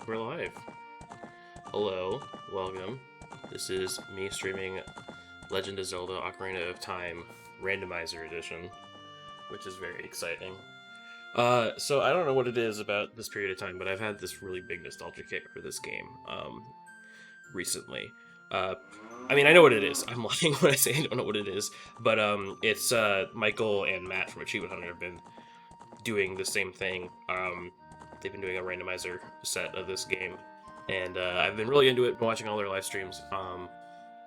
We're live. Hello, welcome. This is me streaming Legend of Zelda Ocarina of Time Randomizer Edition, which is very exciting. So I don't know what it is about this period of time, but I've had this really big nostalgia kick for this game, recently. Uh, I mean, I know what it is. I'm lying when I say I don't know what it is, but it's Michael and Matt from Achievement Hunter have been doing the same thing. They've been doing a randomizer set of this game, and I've been really into it, been watching all their live streams.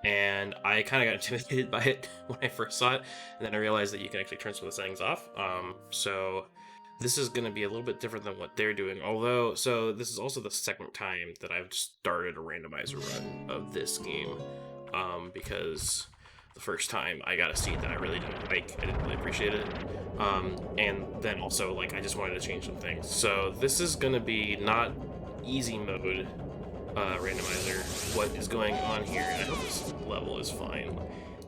And I kind of got intimidated by it when I first saw it, and then I realized that you can actually turn some of the settings off. So this is going to be a little bit different than what they're doing. Although, so this is also the second time that I've started a randomizer run of this game, because the first time I got a seed that I really didn't like. I didn't really appreciate it. And then also, like, I just wanted to change some things. So this is going to be not easy mode randomizer. What is going on here? And I hope this level is fine.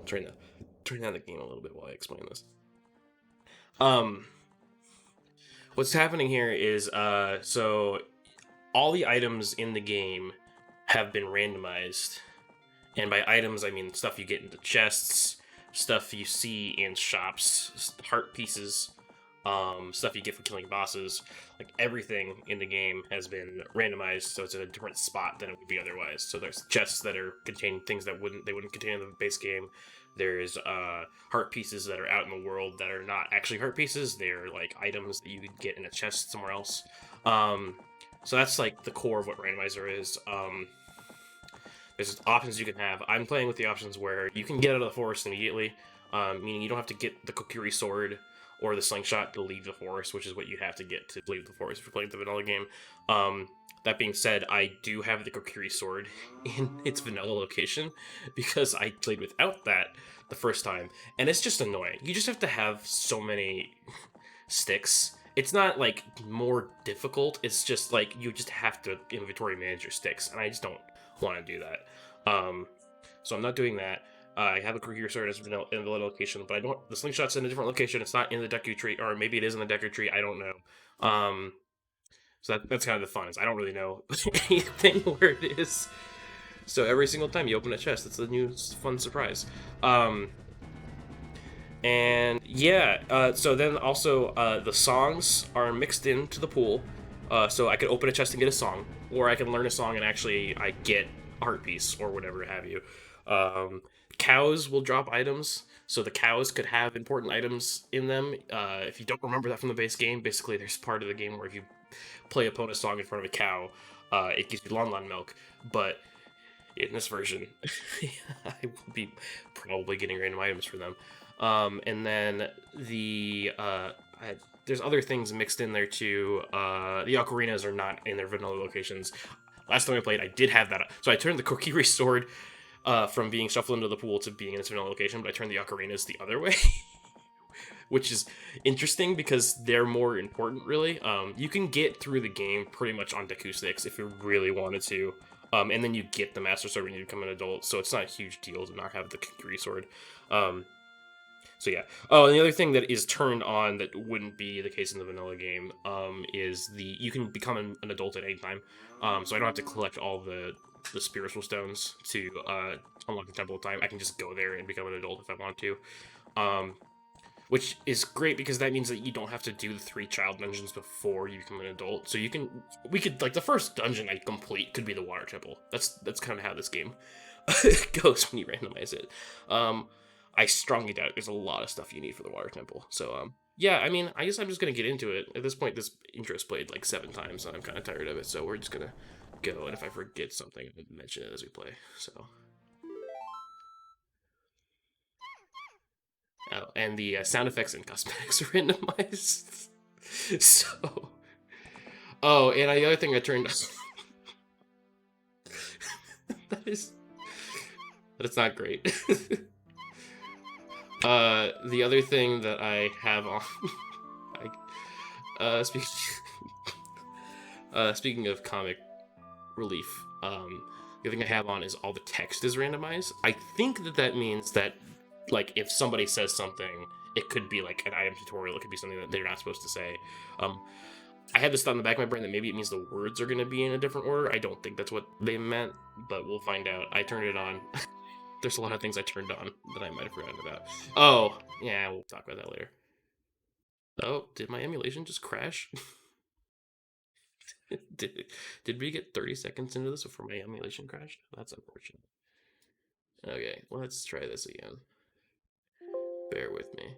Turn down the game a little bit while I explain this. What's happening here is, so all the items in the game have been randomized. And by items, I mean stuff you get into chests, stuff you see in shops, heart pieces, stuff you get for killing bosses. Like, everything in the game has been randomized, so it's in a different spot than it would be otherwise. So there's chests that are contain things that they wouldn't contain in the base game. There's heart pieces that are out in the world that are not actually heart pieces. They're like items that you could get in a chest somewhere else. So that's like the core of what randomizer is. There's options you can have. I'm playing with the options where you can get out of the forest immediately, meaning you don't have to get the Kokiri sword or the slingshot to leave the forest, which is what you have to get to leave the forest if you're playing the vanilla game. That being said, I do have the Kokiri sword in its vanilla location because I played without that the first time, and it's just annoying. You just have to have so many sticks. It's not like more difficult, it's just like you just have to inventory manage your sticks, and I just don't want to do that. So I'm not doing that. I have a Kokiri sword in the vanilla location, but I don't. The slingshot's in a different location. It's not in the Deku tree, or maybe it is in the Deku tree. I don't know. So that's kind of the fun. Is I don't really know anything where it is. So every single time you open a chest, it's a new fun surprise. And yeah. So then also the songs are mixed into the pool. So I could open a chest and get a song, or I can learn a song and actually I get a heart piece or whatever have you. Cows will drop items, so the cows could have important items in them. If you don't remember that from the base game, basically there's part of the game where if you play a Pona song in front of a cow, it gives you Lon Lon milk, but in this version, I will be probably getting random items for them. And then there's other things mixed in there too. The ocarinas are not in their vanilla locations. Last time I played, I did have that. So I turned the Kokiri sword from being shuffled into the pool to being in its vanilla location, but I turned the ocarinas the other way, which is interesting because they're more important, really. You can get through the game pretty much on Deku sticks if you really wanted to. And then you get the Master Sword when you become an adult, so it's not a huge deal to not have the Kokiri sword. So yeah. Oh, and the other thing that is turned on that wouldn't be the case in the vanilla game is you can become an adult at any time. So I don't have to collect all the spiritual stones to unlock the Temple of Time. I can just go there and become an adult if I want to. Which is great because that means that you don't have to do the 3 child dungeons before you become an adult. So we could like the first dungeon I complete could be the Water Temple. That's kind of how this game goes when you randomize it. I strongly doubt there's a lot of stuff you need for the Water Temple. So, yeah, I mean, I guess I'm just going to get into it. At this point, this intro's played like 7 times, and I'm kind of tired of it, so we're just going to go, and if I forget something, I'll mention it as we play, so. Oh, and the sound effects and cosmetics are randomized. So. Oh, and the other thing I turned That's not great. The other thing that I have on, speaking of comic relief, the other thing I have on is all the text is randomized. I think that means that, like, if somebody says something, it could be like an item tutorial. It could be something that they're not supposed to say. I had this thought in the back of my brain that maybe it means the words are going to be in a different order. I don't think that's what they meant, but we'll find out. I turned it on. There's a lot of things I turned on that I might have forgotten about. Oh, yeah, we'll talk about that later. Oh, did my emulation just crash? did we get 30 seconds into this before my emulation crashed? That's unfortunate. Okay, let's try this again. Bear with me.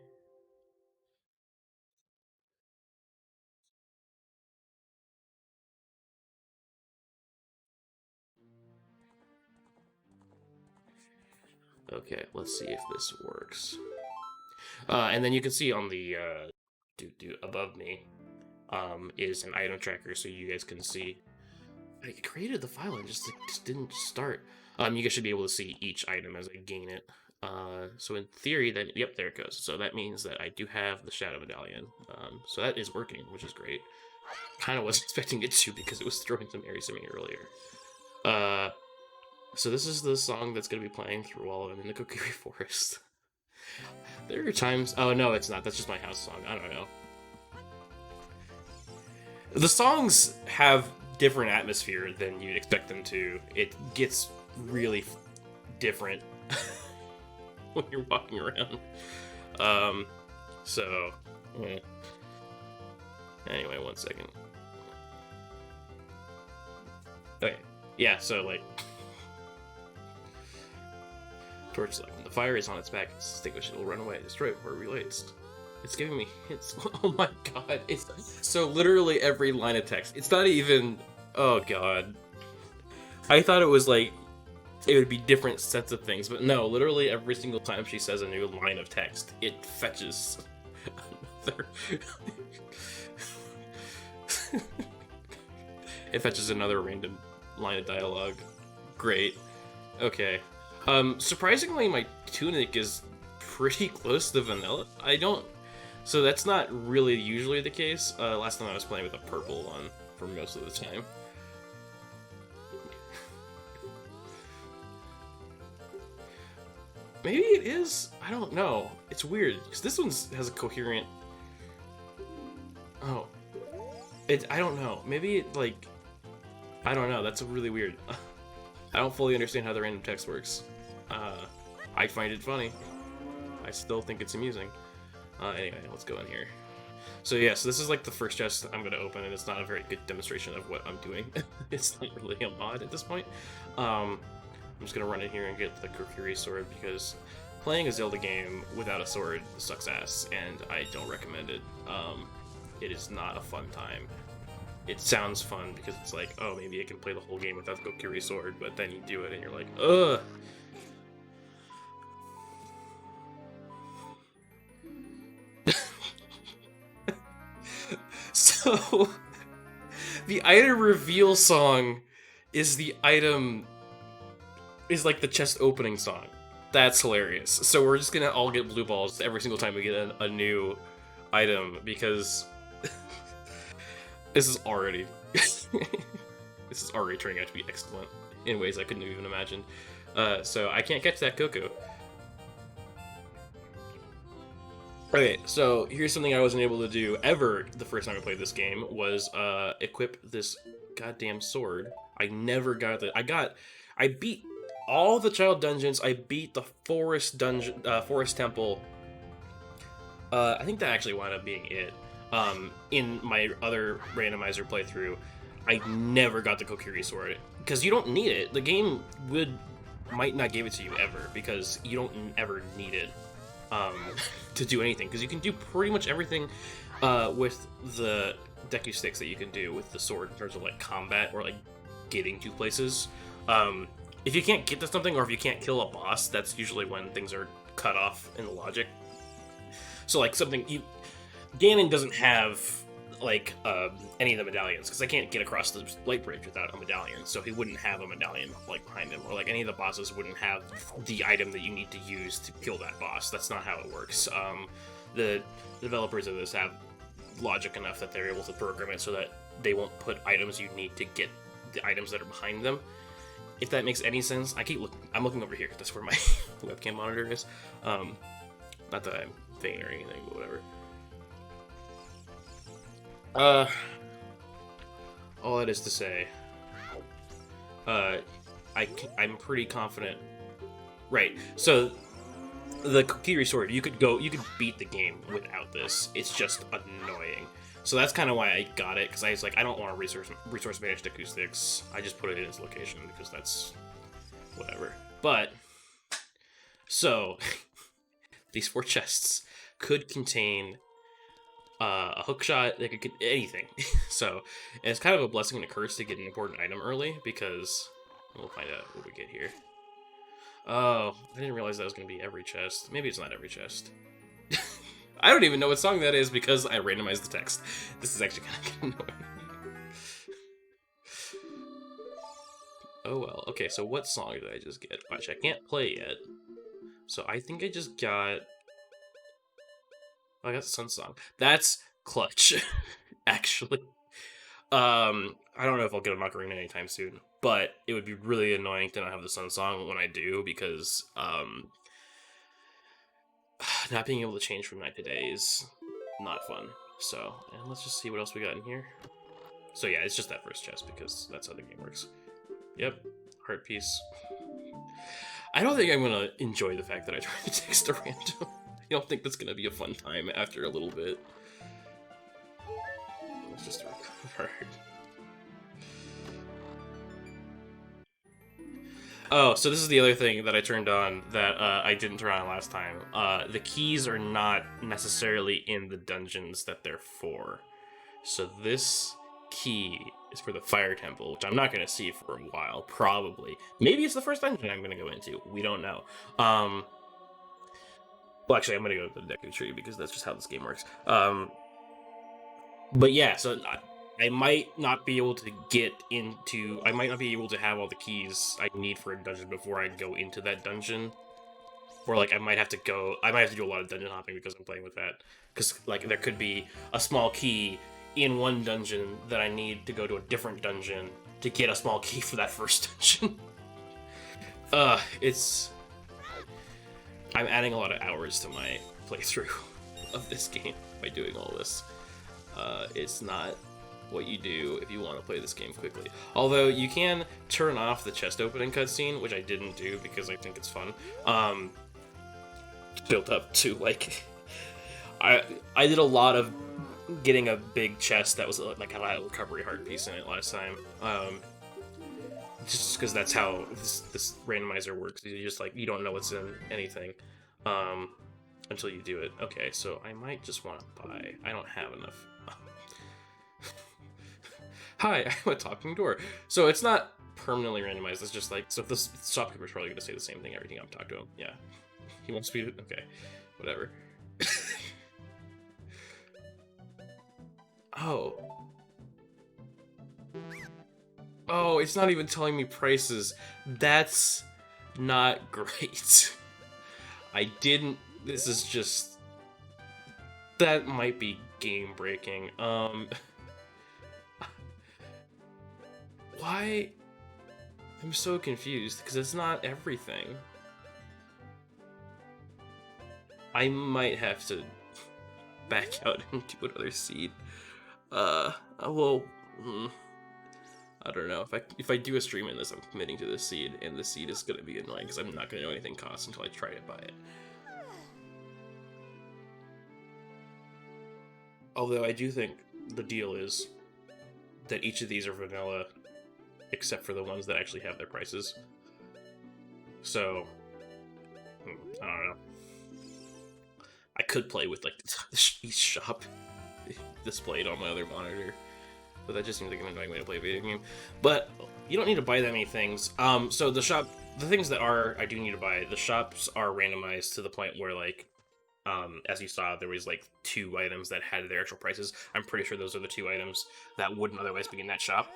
Okay, let's see if this works. And then you can see on the above me is an item tracker, so you guys can see. I created the file and just didn't start. You guys should be able to see each item as I gain it. So in theory, then yep, there it goes. So that means that I do have the Shadow Medallion. So that is working, which is great. Kind of was expecting it to because it was throwing some areas at me earlier. So this is the song that's going to be playing through all of them in the Kokiri Forest. There are times... Oh, no, it's not. That's just my house song. I don't know. The songs have different atmosphere than you'd expect them to. It gets really different when you're walking around. Yeah. Anyway, one second. Okay. Yeah, so, like... Torchlight. When the fire is on its back, extinguish it will run away. Destroy it before it relates. It's giving me hints. Oh my god. It's so literally every line of text. It's not even... Oh god. I thought it was like... It would be different sets of things, but no, literally every single time she says a new line of text, it fetches another... It fetches another random line of dialogue. Great. Okay. Surprisingly, my tunic is pretty close to vanilla. So that's not really usually the case. Last time I was playing with a purple one for most of the time. Maybe it is? I don't know. It's weird, because this one has a coherent... Oh. I don't know. Maybe it, like... I don't know, that's really weird. I don't fully understand how the random text works. I find it funny. I still think it's amusing. Anyway, let's go in here. So yeah, so this is like the first chest I'm going to open, and it's not a very good demonstration of what I'm doing. It's not really a mod at this point. I'm just going to run in here and get the Kokiri sword, because playing a Zelda game without a sword sucks ass, and I don't recommend it. It is not a fun time. It sounds fun because it's like, oh, maybe I can play the whole game without the Kokiri sword, but then you do it and you're like, ugh. So, the item reveal song is like the chest opening song. That's hilarious. So we're just gonna all get blue balls every single time we get a new item, because this is already turning out to be excellent in ways I couldn't have even imagined. So I can't catch that Coco. Okay, so here's something I wasn't able to do ever the first time I played this game, was equip this goddamn sword. I never got it. I beat all the child dungeons. I beat the forest dungeon, forest temple. I think that actually wound up being it. In my other randomizer playthrough, I never got the Kokiri sword, because you don't need it. The game might not give it to you ever, because you don't ever need it to do anything, because you can do pretty much everything with the Deku sticks that you can do with the sword in terms of like combat or like getting to places. If you can't get to something, or if you can't kill a boss, that's usually when things are cut off in the logic. So like Ganon doesn't have like any of the medallions, because I can't get across the light bridge without a medallion, so he wouldn't have a medallion like behind him, or like any of the bosses wouldn't have the item that you need to use to kill that boss. That's not how it works. The developers of this have logic enough that they're able to program it so that they won't put items you need to get the items that are behind them. If that makes any sense. I'm looking over here. That's where my webcam monitor is. Not that I'm vain or anything, but whatever. all that is to say, I'm pretty confident. Right. So the Kokiri sword, you could beat the game without this. It's just annoying. So that's kind of why I got it, because I was like, I don't want to resource managed acoustics. I just put it in its location because that's whatever. But so these 4 chests could contain a hookshot. They could get anything. So it's kind of a blessing and a curse to get an important item early, because we'll find out what we get here. Oh, I didn't realize that was going to be every chest. Maybe it's not every chest. I don't even know what song that is because I randomized the text. This is actually kind of annoying. Oh well. Okay, so what song did I just get? Watch, I can't play yet. So I think I just got... Oh, I got Sun Song. That's clutch, actually. I don't know if I'll get a Ocarina anytime soon, but it would be really annoying to not have the Sun Song when I do, because not being able to change from night to day is not fun. So, and let's just see what else we got in here. So yeah, it's just that first chest, because that's how the game works. Yep, heart piece. I don't think I'm gonna enjoy the fact that I tried to text a random. I don't think that's gonna be a fun time after a little bit. Let's just recover. Oh, so this is the other thing that I turned on that I didn't turn on last time. The keys are not necessarily in the dungeons that they're for. So this key is for the Fire Temple, which I'm not going to see for a while, probably. Maybe it's the first dungeon I'm going to go into. We don't know. Well, actually, I'm going to go to the Deku Tree, because that's just how this game works. But yeah, so I might not be able to get into... I might not be able to have all the keys I need for a dungeon before I go into that dungeon. Or, like, I might have to do a lot of dungeon hopping because I'm playing with that. Because, like, there could be a small key in one dungeon that I need to go to a different dungeon to get a small key for that first dungeon. I'm adding a lot of hours to my playthrough of this game by doing all this. It's not what you do if you want to play this game quickly. Although you can turn off the chest opening cutscene, which I didn't do because I think it's fun. Built up to, like, I did a lot of getting a big chest that was like had a recovery heart piece in it last time. Just because that's how this randomizer works. You just, like, you don't know what's in anything until you do it. Okay, so I might just want to buy. I don't have enough. Hi, I'm a talking door. So it's not permanently randomized. It's just like, so this shopkeeper's probably going to say the same thing every time I'm talking to him. Yeah. He wants me to... Okay. Whatever. Oh. Oh, it's not even telling me prices. That's not great. I didn't... This is just... That might be game-breaking. Why? I'm so confused, because it's not everything. I might have to back out and do another seed. Well, I don't know. If I do a stream in this, I'm committing to this seed, and the seed is gonna be annoying, because I'm not gonna know anything costs until I try to buy it. Although I do think the deal is that each of these are vanilla, except for the ones that actually have their prices. So, I don't know. I could play with, like, the shop displayed on my other monitor, but that just seems like an annoying way to play a video game. But you don't need to buy that many things. So the things that I do need to buy, the shops are randomized to the point where, like, as you saw, there was, like, 2 items that had their actual prices. I'm pretty sure those are the 2 items that wouldn't otherwise be in that shop.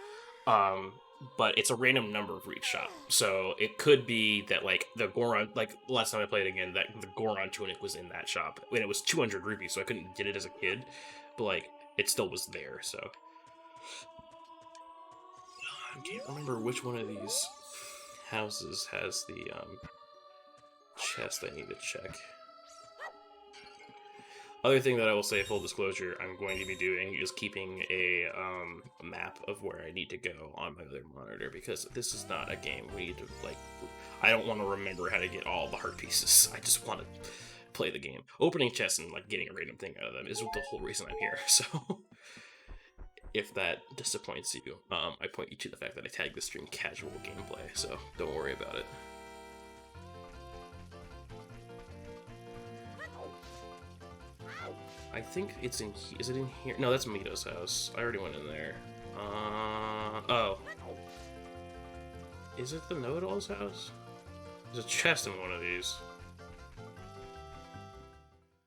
But it's a random number for each shop. So it could be that, like, the Goron, like, last time I played again, that the Goron tunic was in that shop. And it was 200 rupees, so I couldn't get it as a kid. But, like, it still was there, so. I can't remember which one of these houses has the, chest I need to check. Other thing that I will say, full disclosure, I'm going to be doing is keeping a map of where I need to go on my other monitor, because this is not a game we need to, like, I don't want to remember how to get all the heart pieces. I just want to play the game. Opening chests and, like, getting a random thing out of them is the whole reason I'm here, so if that disappoints you, I point you to the fact that I tagged the stream casual gameplay, so don't worry about it. I think it's in here. Is it in here? No, that's Mito's house. I already went in there. Oh. Is it the Know-It-All's house? There's a chest in one of these.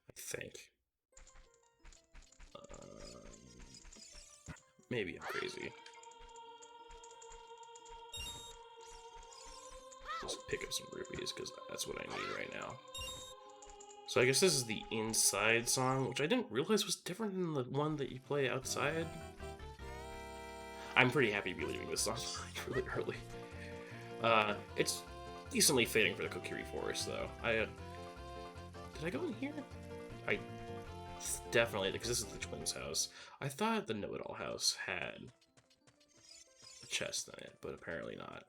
I think. Maybe I'm crazy. Just pick up some rupees, because that's what I need right now. So I guess this is the inside song, which I didn't realize was different than the one that you play outside. I'm pretty happy to be leaving this song really early. It's decently fitting for the Kokiri Forest, though. Did I go in here? I definitely, because this is the twins' house. I thought the Know-It-All house had a chest in it, but apparently not.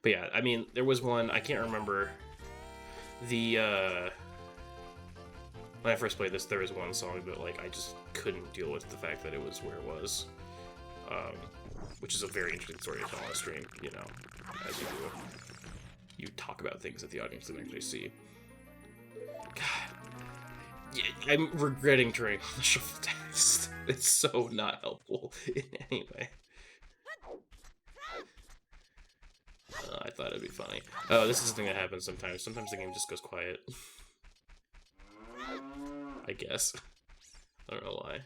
But yeah, I mean, there was one, I can't remember. When I first played this, there was one song that, like, I just couldn't deal with the fact that it was where it was. Which is a very interesting story to tell on a stream, you know, as you do. You talk about things that the audience didn't actually see. God. Yeah, I'm regretting turning on the shuffle text. It's so not helpful in any way. I thought it'd be funny. Oh, this is the thing that happens sometimes. Sometimes the game just goes quiet. I guess. I don't know why.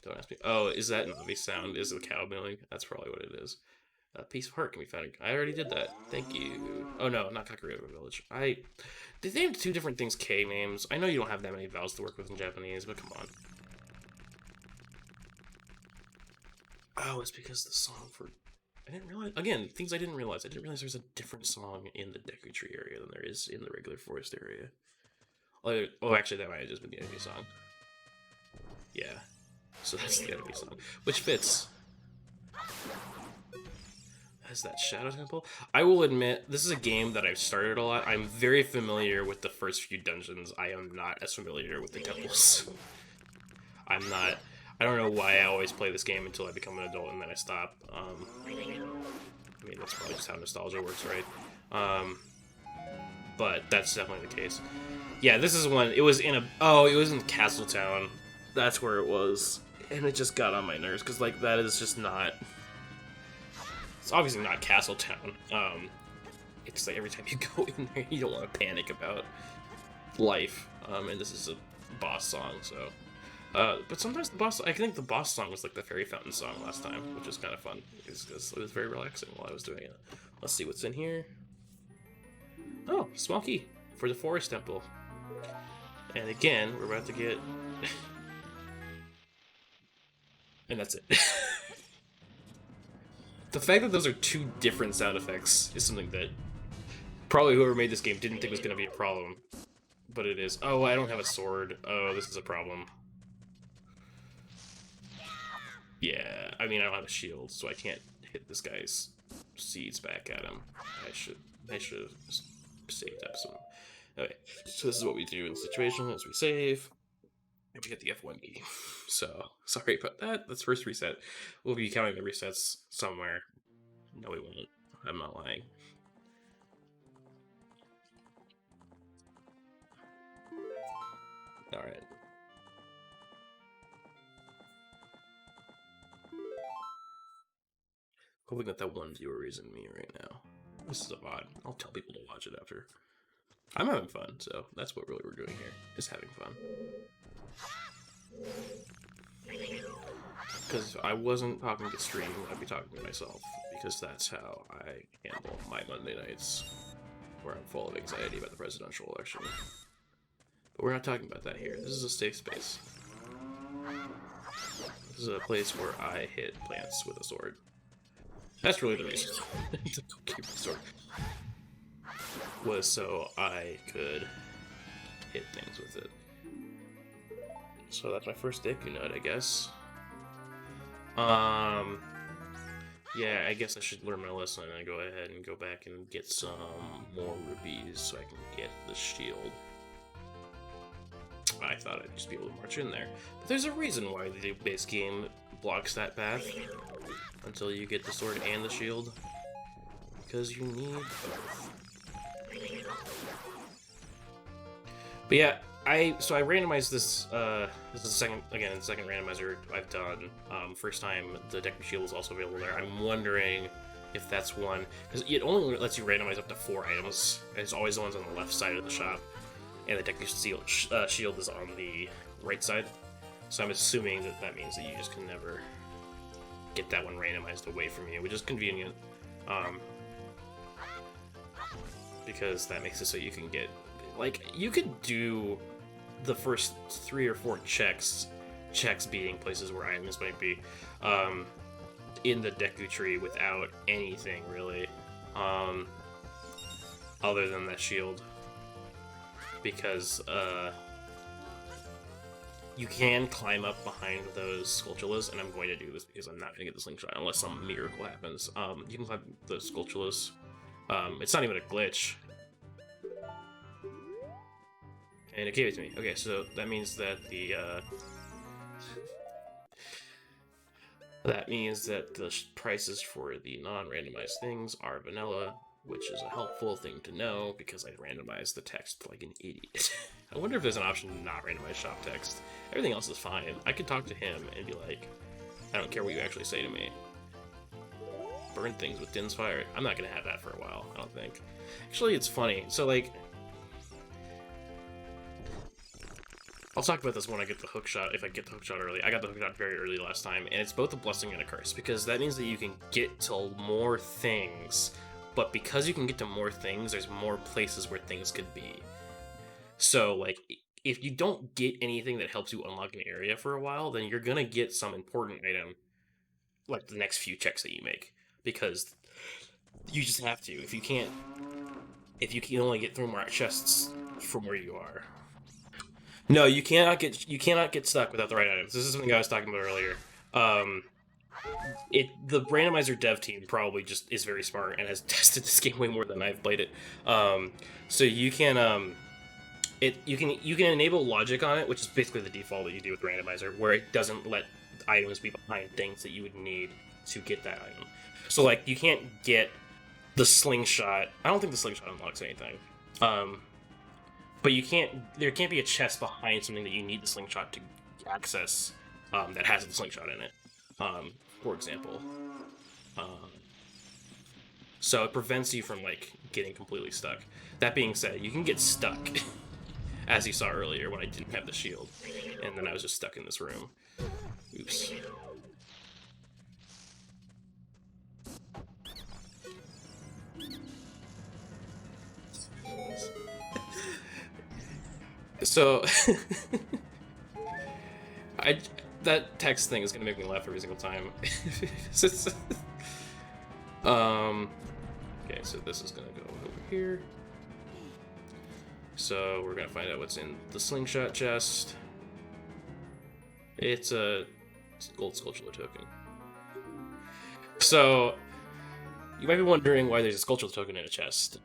Don't ask me. Oh, is that Navi sound? Is it the cow milling? That's probably what it is. A piece of heart can be found. I already did that. Thank you. Oh no, not Kakariko Village. Did they have two different things K names? I know you don't have that many vowels to work with in Japanese, but come on. Oh, it's because the song for... I didn't realize... Again, things I didn't realize. I didn't realize there's a different song in the Deku Tree area than there is in the regular forest area. Oh, actually, that might have just been the enemy song. Yeah. So that's the enemy song. Which fits. Has that Shadow Temple? I will admit, this is a game that I've started a lot. I'm very familiar with the first few dungeons. I am not as familiar with the temples. I don't know why I always play this game until I become an adult and then I stop. I mean, that's probably just how nostalgia works, right? But that's definitely the case. Yeah, this is one. It was in Castletown. That's where it was. And it just got on my nerves, because, like, that is just not... It's obviously not Castletown. It's like every time you go in there, you don't want to panic about life. And this is a boss song, so... but sometimes I think the boss song was like the Fairy Fountain song last time, which is kind of fun. It was very relaxing while I was doing it. Let's see what's in here. Oh, small key for the Forest Temple. And again, we're about to get... and that's it. The fact that those are two different sound effects is something that probably whoever made this game didn't think was going to be a problem. But it is. Oh, I don't have a sword. Oh, this is a problem. Yeah, I mean, I don't have a shield, so I can't hit this guy's seeds back at him. I should have saved up some. Okay, so this is what we do in the situation as we save. And we get the F1 key. So, sorry about that. That's first reset. We'll be counting the resets somewhere. No, we won't. I'm not lying. Alright. Hoping that one viewer is in me right now. This is a VOD. I'll tell people to watch it after. I'm having fun, so that's what really we're doing here, is having fun. Because if I wasn't talking to stream, I'd be talking to myself, because that's how I handle my Monday nights, where I'm full of anxiety about the presidential election. But we're not talking about that here. This is a safe space. This is a place where I hit plants with a sword. That's really the reason to keep the sword. Was so I could hit things with it. So that's my first Deku Nut, I guess. Yeah, I guess I should learn my lesson and go ahead and go back and get some more rupees so I can get the shield. I thought I'd just be able to march in there. But there's a reason why the base game blocks that path until you get the sword and the shield. Because you need both. But yeah, I randomized this. This is the second randomizer I've done. First time the Deku Shield was also available there. I'm wondering if that's one, because it only lets you randomize up to 4 items. And it's always the ones on the left side of the shop, and the Deku Shield is on the right side. So I'm assuming that means that you just can never get that one randomized away from you, which is convenient. Because that makes it so you can get, like, you could do the first 3 or 4 checks being places where items might be, in the Deku tree without anything really, other than that shield, because you can climb up behind those Skulltulas, and I'm going to do this because I'm not going to get the slingshot unless some miracle happens. You can climb the Skulltulas. It's not even a glitch. And it gave it to me. Okay, so that means that the prices for the non-randomized things are vanilla, which is a helpful thing to know because I randomized the text like an idiot. I wonder if there's an option to not randomize shop text. Everything else is fine. I could talk to him and be like, I don't care what you actually say to me. Burn things with Din's fire. I'm not gonna have that for a while, I don't think. Actually, it's funny. So, like, I'll talk about this when I get the hook shot, if I get the hook shot early. I got the hook shot very early last time, and it's both a blessing and a curse, because that means that you can get to more things, but because you can get to more things, there's more places where things could be. So, like, if you don't get anything that helps you unlock an area for a while, then you're gonna get some important item, like the next few checks that you make, because you just have to. If you can only get 3 more chests from where you are. No, you cannot get stuck without the right items. This is something I was talking about earlier. The randomizer dev team probably just is very smart and has tested this game way more than I've played it. So you can you can enable logic on it, which is basically the default that you do with randomizer, where it doesn't let items be behind things that you would need to get that item. So, like, you can't get the slingshot. I don't think the slingshot unlocks anything. But there can't be a chest behind something that you need the slingshot to access, that has the slingshot in it, for example. So it prevents you from, like, getting completely stuck. That being said, you can get stuck, as you saw earlier when I didn't have the shield, and then I was just stuck in this room. Oops. So, that text thing is gonna make me laugh every single time. Okay, so this is gonna go over here. So we're gonna find out what's in the slingshot chest. It's a gold Skulltula token. So you might be wondering why there's a Skulltula token in a chest.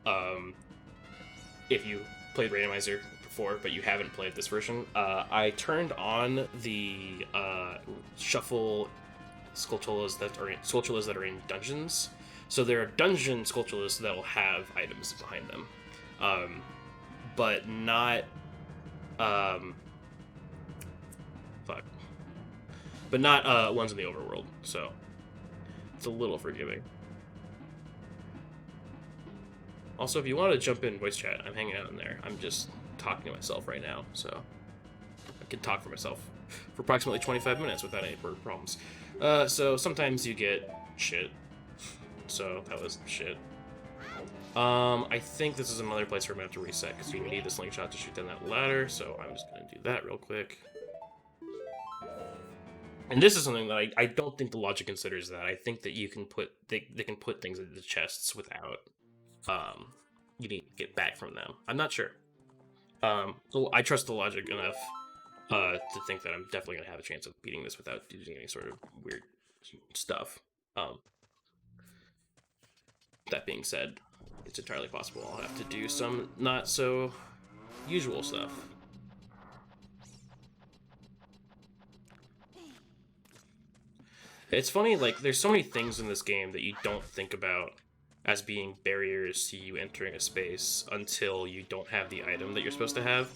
If you played Randomizer before, but you haven't played this version, I turned on the shuffle Skulltulas that are in dungeons. So there are dungeon Skulltulas that will have items behind them, but not ones in the overworld. So it's a little forgiving. Also, if you want to jump in voice chat, I'm hanging out in there. I'm just talking to myself right now, so I can talk for myself for approximately 25 minutes without any problems. So sometimes you get shit. So that was shit. I think this is another place where I'm going to have to reset, because you need the slingshot to shoot down that ladder, so I'm just going to do that real quick. And this is something that I don't think the logic considers that. I think that you can they can put things into the chests without you need to get back from them. I'm not sure. So I trust the logic enough to think that I'm definitely gonna have a chance of beating this without using any sort of weird stuff. Um, that being said, it's entirely possible I'll have to do some not so usual stuff. It's funny, like, there's so many things in this game that you don't think about as being barriers to you entering a space until you don't have the item that you're supposed to have.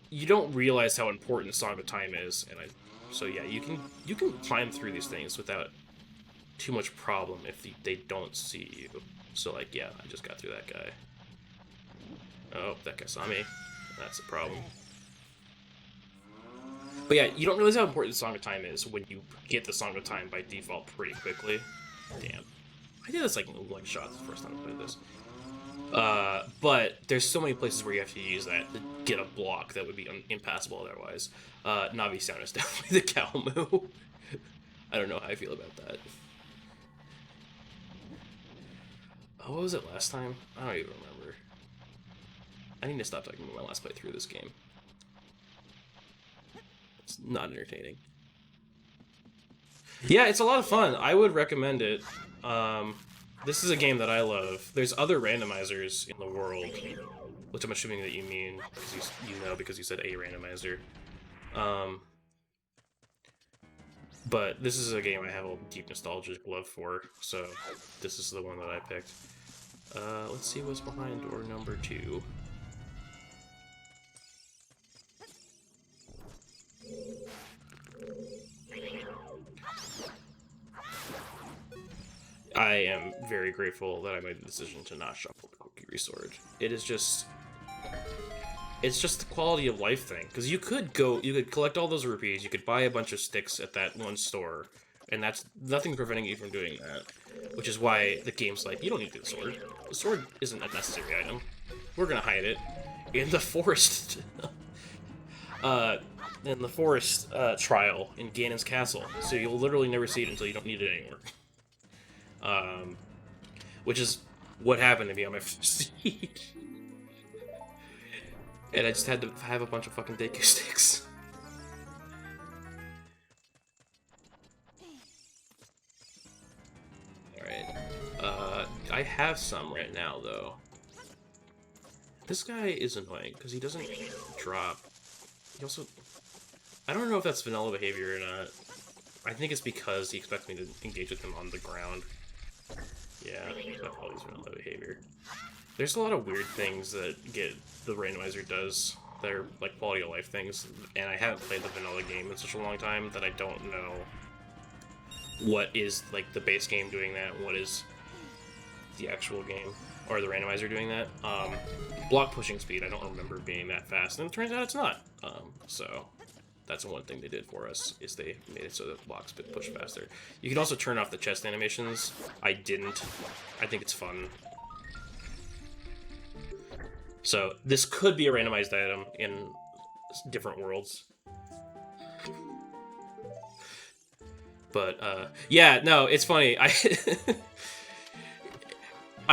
You don't realize how important Song of Time is, and so yeah, you can climb through these things without too much problem if they don't see you. So like, yeah, I just got through that guy. Oh, that guy saw me. That's a problem. But yeah, you don't realize how important Song of Time is when you get the Song of Time by default pretty quickly. Damn. I did this like one shot the first time I played this. But there's so many places where you have to use that to get a block that would be impassable otherwise. Navi sound is definitely the cow moo. I don't know how I feel about that. Oh, what was it last time? I don't even remember. I need to stop talking about my last playthrough of this game. It's not entertaining. Yeah, it's a lot of fun. I would recommend it. This is a game that I love. There's other randomizers in the world, which I'm assuming that you mean because you know because you said a randomizer. But this is a game I have a deep nostalgic love for, so this is the one that I picked. Let's see what's behind door number 2. I am very grateful that I made the decision to not shuffle the Cookie Resort. It is just... It's just the quality of life thing. Because you could collect all those rupees, you could buy a bunch of sticks at that one store, and that's nothing preventing you from doing that. Which is why the game's like, you don't need the sword. The sword isn't a necessary item. We're gonna hide it in the forest. In the forest trial in Ganon's castle. So you'll literally never see it until you don't need it anymore. Which is what happened to me on my first siege. And I just had to have a bunch of fucking Deku sticks. Alright. I have some right now, though. This guy is annoying, because he doesn't drop. He also... I don't know if that's vanilla behavior or not. I think it's because he expects me to engage with him on the ground. Yeah, that's always vanilla behavior. There's a lot of weird things that the randomizer does that are like quality of life things, and I haven't played the vanilla game in such a long time that I don't know what is like the base game doing that and what is the actual game or the randomizer doing that. Block pushing speed, I don't remember being that fast, and it turns out it's not. So that's one thing they did for us, is they made it so that blocks push faster. You can also turn off the chest animations. I didn't. I think it's fun. So this could be a randomized item in different worlds. But yeah, no, it's funny. I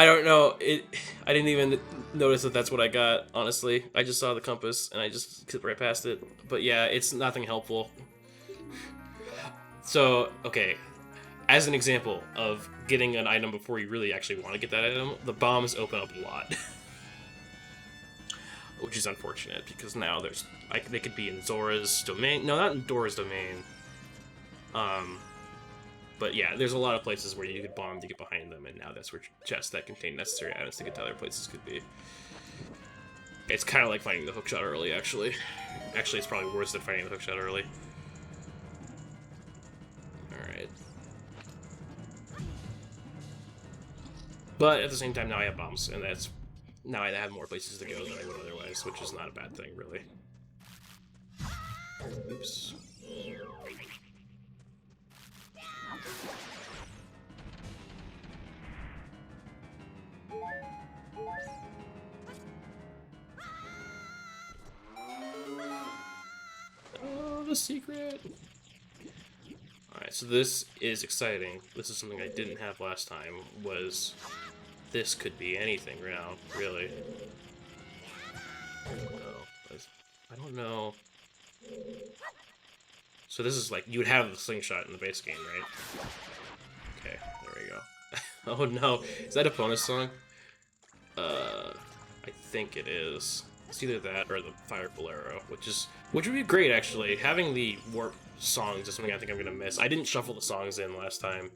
don't know. I didn't even notice that that's what I got, honestly. I just saw the compass and I just skipped right past it. But yeah, it's nothing helpful. So, okay. As an example of getting an item before you really actually want to get that item, the bombs open up a lot. Which is unfortunate, because now they could be in Zora's domain. No, not in Dora's domain. But yeah, there's a lot of places where you could bomb to get behind them, and now that's where chests that contain necessary items to get to other places could be. It's kind of like finding the hookshot early, actually. Actually, it's probably worse than finding the hookshot early. Alright. But at the same time, now I have bombs, and now I have more places to go than I would otherwise, which is not a bad thing, really. Oops. Oh, the secret! Alright, so this is exciting. This is something I didn't have last time, was... This could be anything now, really. Oh, I don't know. So this is like, you would have the slingshot in the base game, right? Okay, there we go. Oh no, is that a bonus song? I think it is. It's either that or the Fire Bolero, which would be great actually. Having the warp songs is something I think I'm gonna miss. I didn't shuffle the songs in last time,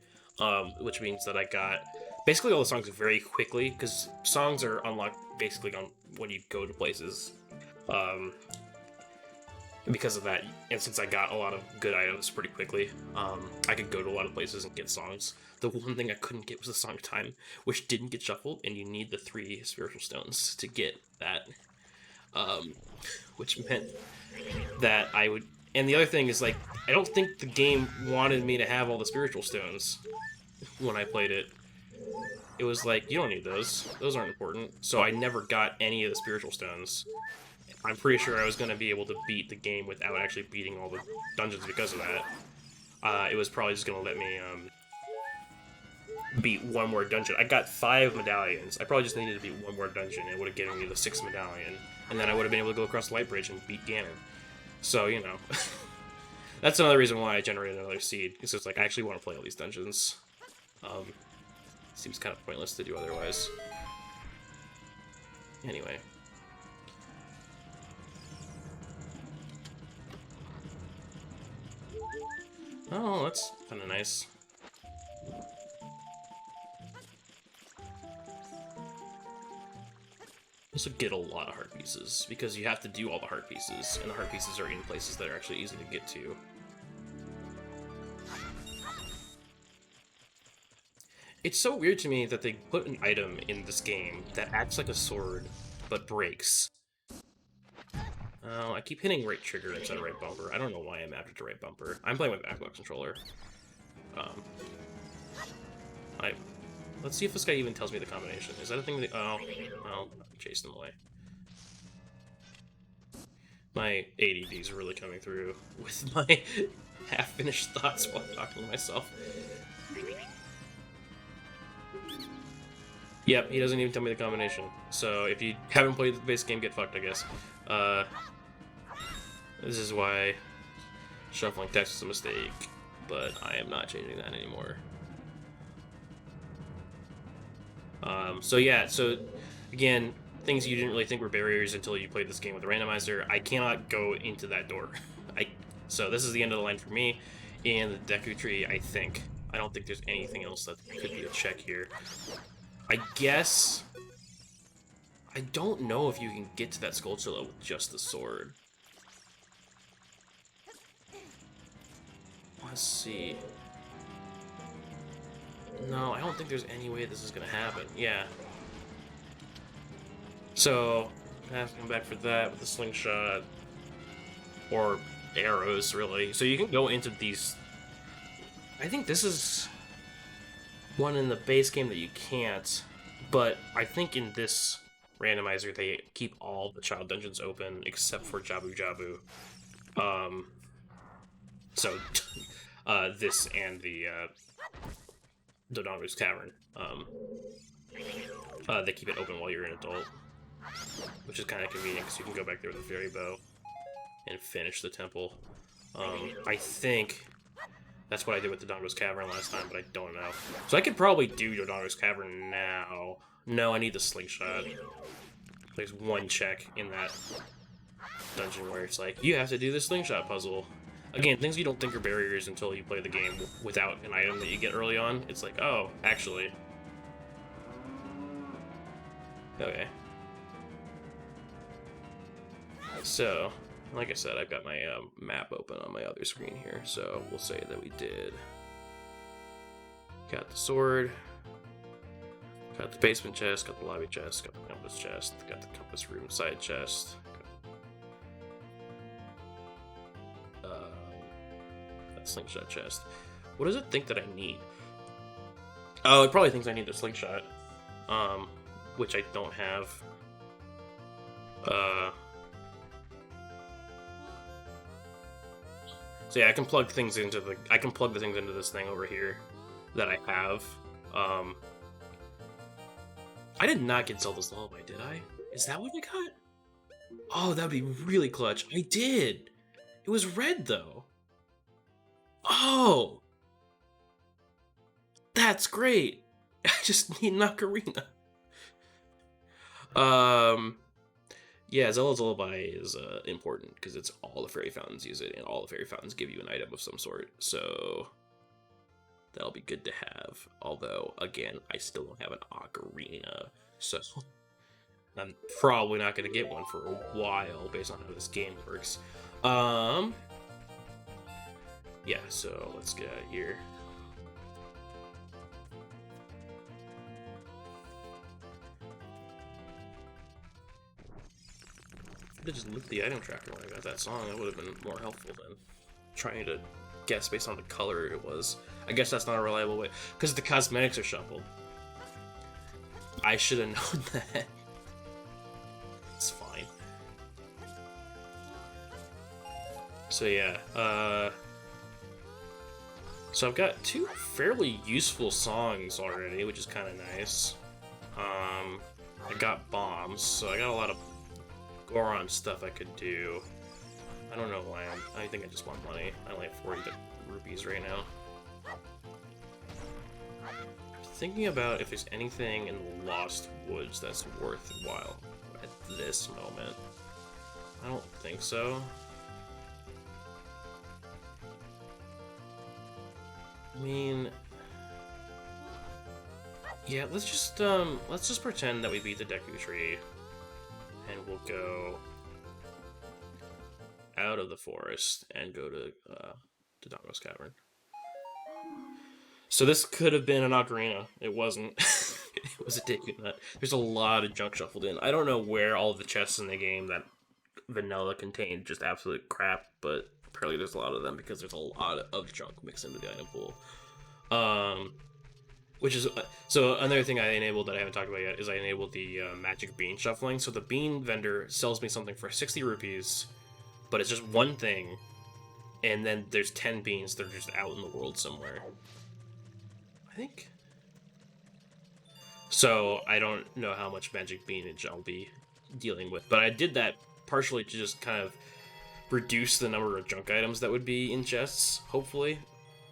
which means that I got basically all the songs very quickly because songs are unlocked basically on when you go to places. Um, because of that, and since I got a lot of good items pretty quickly, I could go to a lot of places and get songs. The one thing I couldn't get was the song time, which didn't get shuffled, and you need the 3 spiritual stones to get that. Um, which meant that I would. And the other thing is, like, I don't think the game wanted me to have all the spiritual stones when I played it. It was like, you don't need those. Those aren't important. So I never got any of the spiritual stones. I'm pretty sure I was going to be able to beat the game without actually beating all the dungeons because of that. It was probably just going to let me beat one more dungeon. I got 5 medallions. I probably just needed to beat one more dungeon, and it would have given me the 6th medallion. And then I would have been able to go across the light bridge and beat Ganon. So, you know. That's another reason why I generated another seed. Because it's like, I actually want to play all these dungeons. Seems kind of pointless to do otherwise. Anyway. Oh, that's kind of nice. This would get a lot of heart pieces, because you have to do all the heart pieces, and the heart pieces are in places that are actually easy to get to. It's so weird to me that they put an item in this game that acts like a sword, but breaks. Oh, I keep hitting right trigger instead of right bumper. I don't know why I'm after to right bumper. I'm playing with Xbox controller. Let's see if this guy even tells me the combination. Is that a thing that... Oh, well, I chased him away. My ADD is really coming through with my half-finished thoughts while talking to myself. Yep, he doesn't even tell me the combination. So if you haven't played the base game, get fucked, I guess. This is why shuffling text is a mistake, but I am not changing that anymore. So yeah, so again, things you didn't really think were barriers until you played this game with the randomizer. I cannot go into that door. So this is the end of the line for me, and the Deku Tree, I think. I don't think there's anything else that could be a check here. I guess... I don't know if you can get to that Skulltula with just the sword. Let's see. No, I don't think there's any way this is gonna happen. Yeah. So, I have to come back for that with the slingshot. Or arrows, really. So you can go into these... I think this is one in the base game that you can't. But I think in this randomizer, they keep all the child dungeons open except for Jabu Jabu. So, this and the Dodongo's Cavern. They keep it open while you're an adult, which is kind of convenient because you can go back there with a fairy bow and finish the temple. I think that's what I did with Dodongo's Cavern last time, but I don't know. So I could probably do Dodongo's Cavern now. No, I need the slingshot. There's one check in that dungeon where it's like, you have to do the slingshot puzzle. Again, things you don't think are barriers until you play the game without an item that you get early on. It's like, oh, actually. Okay. So, like I said, I've got my map open on my other screen here, so we'll say that we did. Got the sword. Got the basement chest, got the lobby chest, got the compass chest, got the compass room side chest. That slingshot chest. What does it think that I need? Oh, it probably thinks I need the slingshot. Which I don't have. So yeah, I can plug things into the... I can plug the things into this thing over here that I have. I did not get Zelda's Lullaby, did I? Is that what I got? Oh, that'd be really clutch. I did. It was red though. Oh, that's great. I just need an ocarina. Um, yeah, Zelda's Lullaby is important because it's all the fairy fountains use it, and all the fairy fountains give you an item of some sort. So that'll be good to have. Although, again, I still don't have an ocarina, so I'm probably not going to get one for a while based on how this game works. Yeah, so let's get out of here. I could just look at the item tracker when I got that song. That would have been more helpful than trying to guess based on the color it was. I guess that's not a reliable way, because the cosmetics are shuffled. I should have known that. It's fine. So yeah, so I've got two fairly useful songs already, which is kind of nice. I got bombs, so I got a lot of Goron stuff I could do. I don't know why I think I just want money. I only have 40 rupees right now. Thinking about if there's anything in the Lost Woods that's worthwhile at this moment. I don't think so. I mean, yeah, let's just pretend that we beat the Deku Tree, and we'll go out of the forest and go to Dongo's Cavern. So this could have been an ocarina. It wasn't. It was a Deku Nut. There's a lot of junk shuffled in. I don't know where all the chests in the game that vanilla contained just absolute crap, but apparently there's a lot of them because there's a lot of junk mixed into the item pool. Which is so another thing I enabled that I haven't talked about yet is I enabled the magic bean shuffling. So the bean vendor sells me something for 60 rupees, but it's just one thing, and then there's 10 beans that are just out in the world somewhere. I think. So I don't know how much magic beanage I'll be dealing with, but I did that partially to just kind of reduce the number of junk items that would be in chests. Hopefully,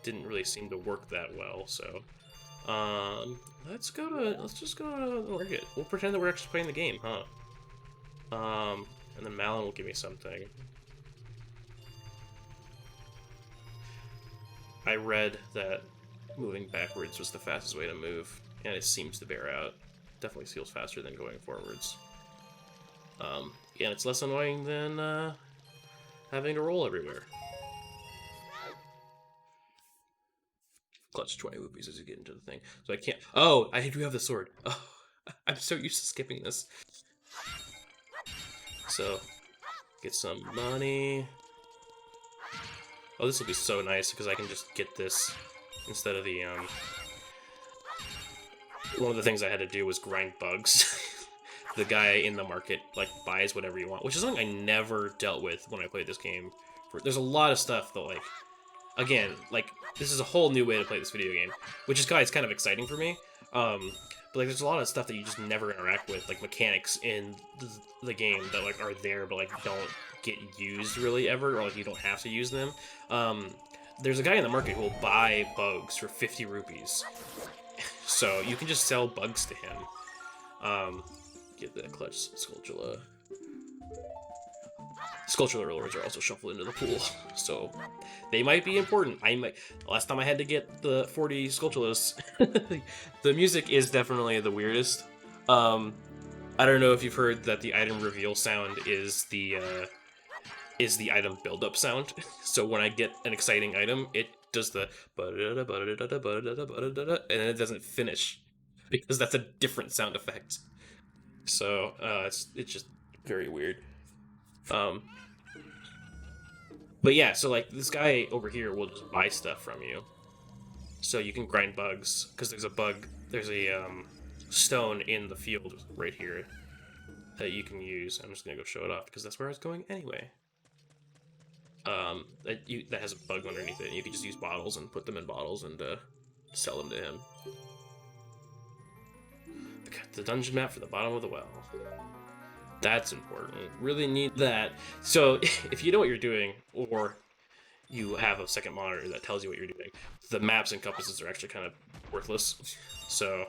didn't really seem to work that well. So, let's just go to Market. We'll pretend that we're actually playing the game, huh? And then Malin will give me something. I read that moving backwards was the fastest way to move, and it seems to bear out. Definitely feels faster than going forwards. Yeah, it's less annoying than having to roll everywhere. Clutch 20 rupees as you get into the thing. So I can't... Oh, I do have the sword. Oh, I'm so used to skipping this. So, get some money. Oh, this will be so nice because I can just get this instead of the, one of the things I had to do was grind bugs. The guy in the market, like, buys whatever you want, which is something I never dealt with when I played this game. There's a lot of stuff that, like, again, like, this is a whole new way to play this video game, which is kind of exciting for me. But, like, there's a lot of stuff that you just never interact with, like, mechanics in the game that, like, are there, but, like, don't get used really ever, or, like, you don't have to use them. There's a guy in the market who will buy bugs for 50 rupees. So, you can just sell bugs to him. Get that clutch Skulltula. Skulltula Lords are also shuffled into the pool, so they might be important. Last time I had to get the 40 Skulltulas, the music is definitely the weirdest. I don't know if you've heard that the item reveal sound is the item build-up sound. So when I get an exciting item, it does the and then it doesn't finish because that's a different sound effect. So it's just very weird. But yeah, so like this guy over here will just buy stuff from you, so you can grind bugs because there's a stone in the field right here that you can use. I'm just gonna go show it off because that's where I was going anyway. That has a bug underneath it, and you can just use bottles and put them in bottles and sell them to him. I got the dungeon map for the bottom of the well. That's important. Really need that. So if you know what you're doing, or you have a second monitor that tells you what you're doing, the maps and compasses are actually kind of worthless. So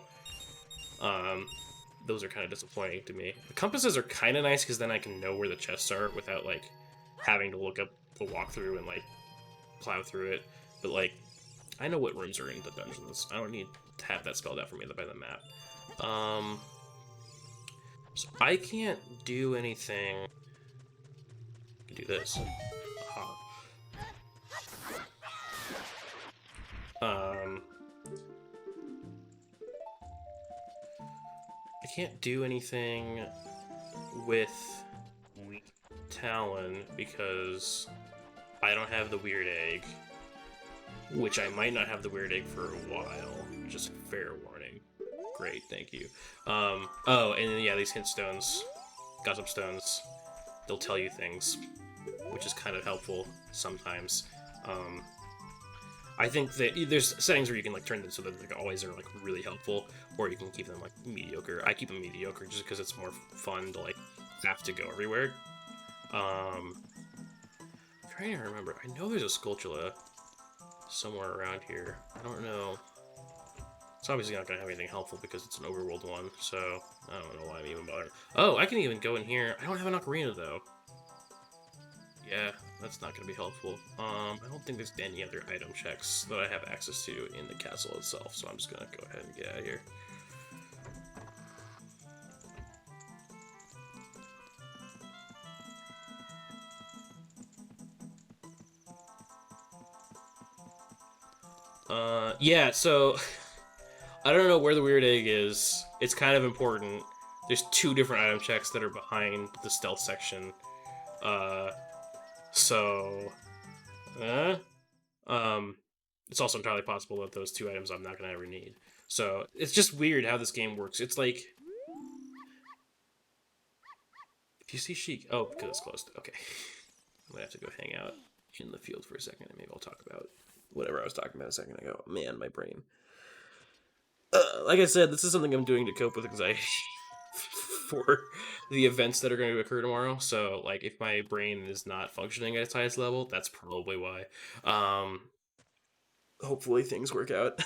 those are kind of disappointing to me. The compasses are kind of nice because then I can know where the chests are without like having to look up the walkthrough and like plow through it. But like, I know what rooms are in the dungeons. I don't need to have that spelled out for me by the map. So I can't do anything. I can do this. I can't do anything with Talon because I don't have the weird egg, which I might not have the weird egg for a while. Just fair warning. Great, thank you. Oh, and then, yeah, these hint stones, gossip stones, they'll tell you things, which is kind of helpful sometimes. I think that there's settings where you can like turn them so that like always are like really helpful, or you can keep them like mediocre. I keep them mediocre just because it's more fun to like have to go everywhere. I'm trying to remember. I know there's a Skulltula somewhere around here. I don't know. It's obviously not going to have anything helpful because it's an overworld one, so I don't know why I'm even bothering. Oh, I can even go in here. I don't have an ocarina, though. Yeah, that's not going to be helpful. I don't think there's any other item checks that I have access to in the castle itself, so I'm just going to go ahead and get out of here. Yeah, so I don't know where the weird egg is. It's kind of important. There's 2 different item checks that are behind the stealth section. It's also entirely possible that those 2 items I'm not gonna ever need. So it's just weird how this game works. It's like, if you see Sheik, oh, because it's closed. Okay, I'm gonna have to go hang out in the field for a second, and maybe I'll talk about whatever I was talking about a second ago. Man, my brain. Like I said, this is something I'm doing to cope with anxiety for the events that are going to occur tomorrow. So, like, if my brain is not functioning at its highest level, that's probably why. Hopefully things work out.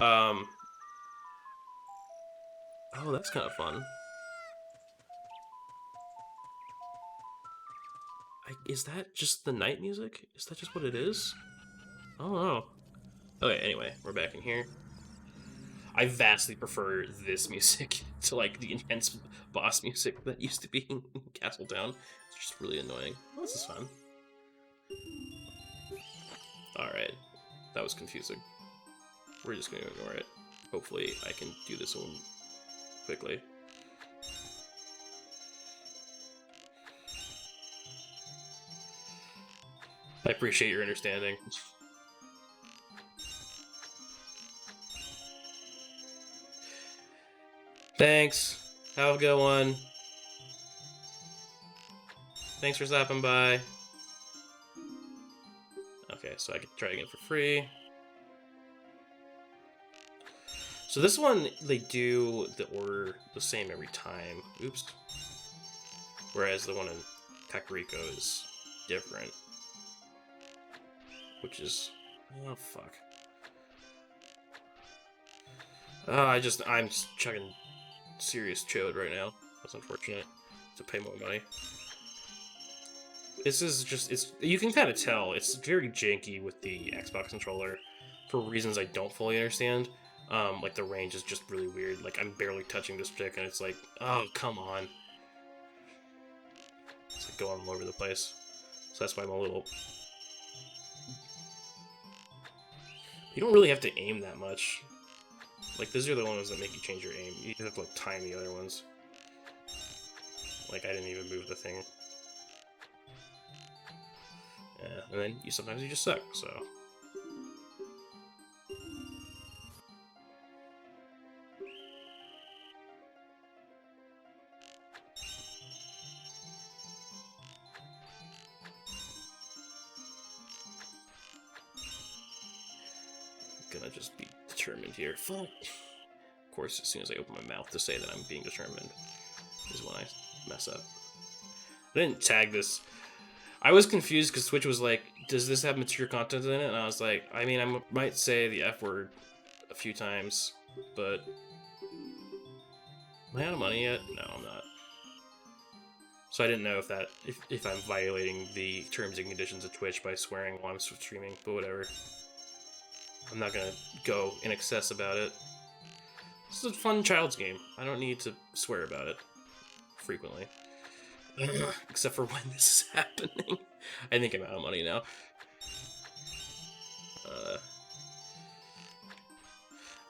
Oh, that's kind of fun. Is that just the night music? Is that just what it is? I don't know. Okay, anyway, we're back in here. I vastly prefer this music to like the intense boss music that used to be in Castletown. It's just really annoying. Well, this is fun. Alright, that was confusing. We're just gonna ignore it. Hopefully I can do this one quickly. I appreciate your understanding. Thanks. Have a good one. Thanks for stopping by. Okay, so I can try again for free. So this one, they do the order the same every time. Oops. Whereas the one in Kakariko is different. Which is... oh, fuck. I'm just chugging serious chode right now. That's unfortunate. To pay more money. This is just... you can kind of tell. It's very janky with the Xbox controller. For reasons I don't fully understand. Like, the range is just really weird. Like, I'm barely touching this stick, and it's like, oh, come on. It's like going all over the place. So that's why I'm a little... you don't really have to aim that much. Like, these are the ones that make you change your aim. You have to, like, time the other ones. Like, I didn't even move the thing. Yeah, and then sometimes you just suck, so... gonna just be determined here. Fuck. Of course, as soon as I open my mouth to say that I'm being determined. is when I mess up. I didn't tag this. I was confused because Twitch was like, does this have mature content in it? And I was like, I mean, I might say the F word a few times, but am I out of money yet? No, I'm not. So I didn't know if I'm violating the terms and conditions of Twitch by swearing while I'm streaming, but whatever. I'm not gonna go in excess about it. This is a fun child's game. I don't need to swear about it frequently. Except for when this is happening. I think I'm out of money now.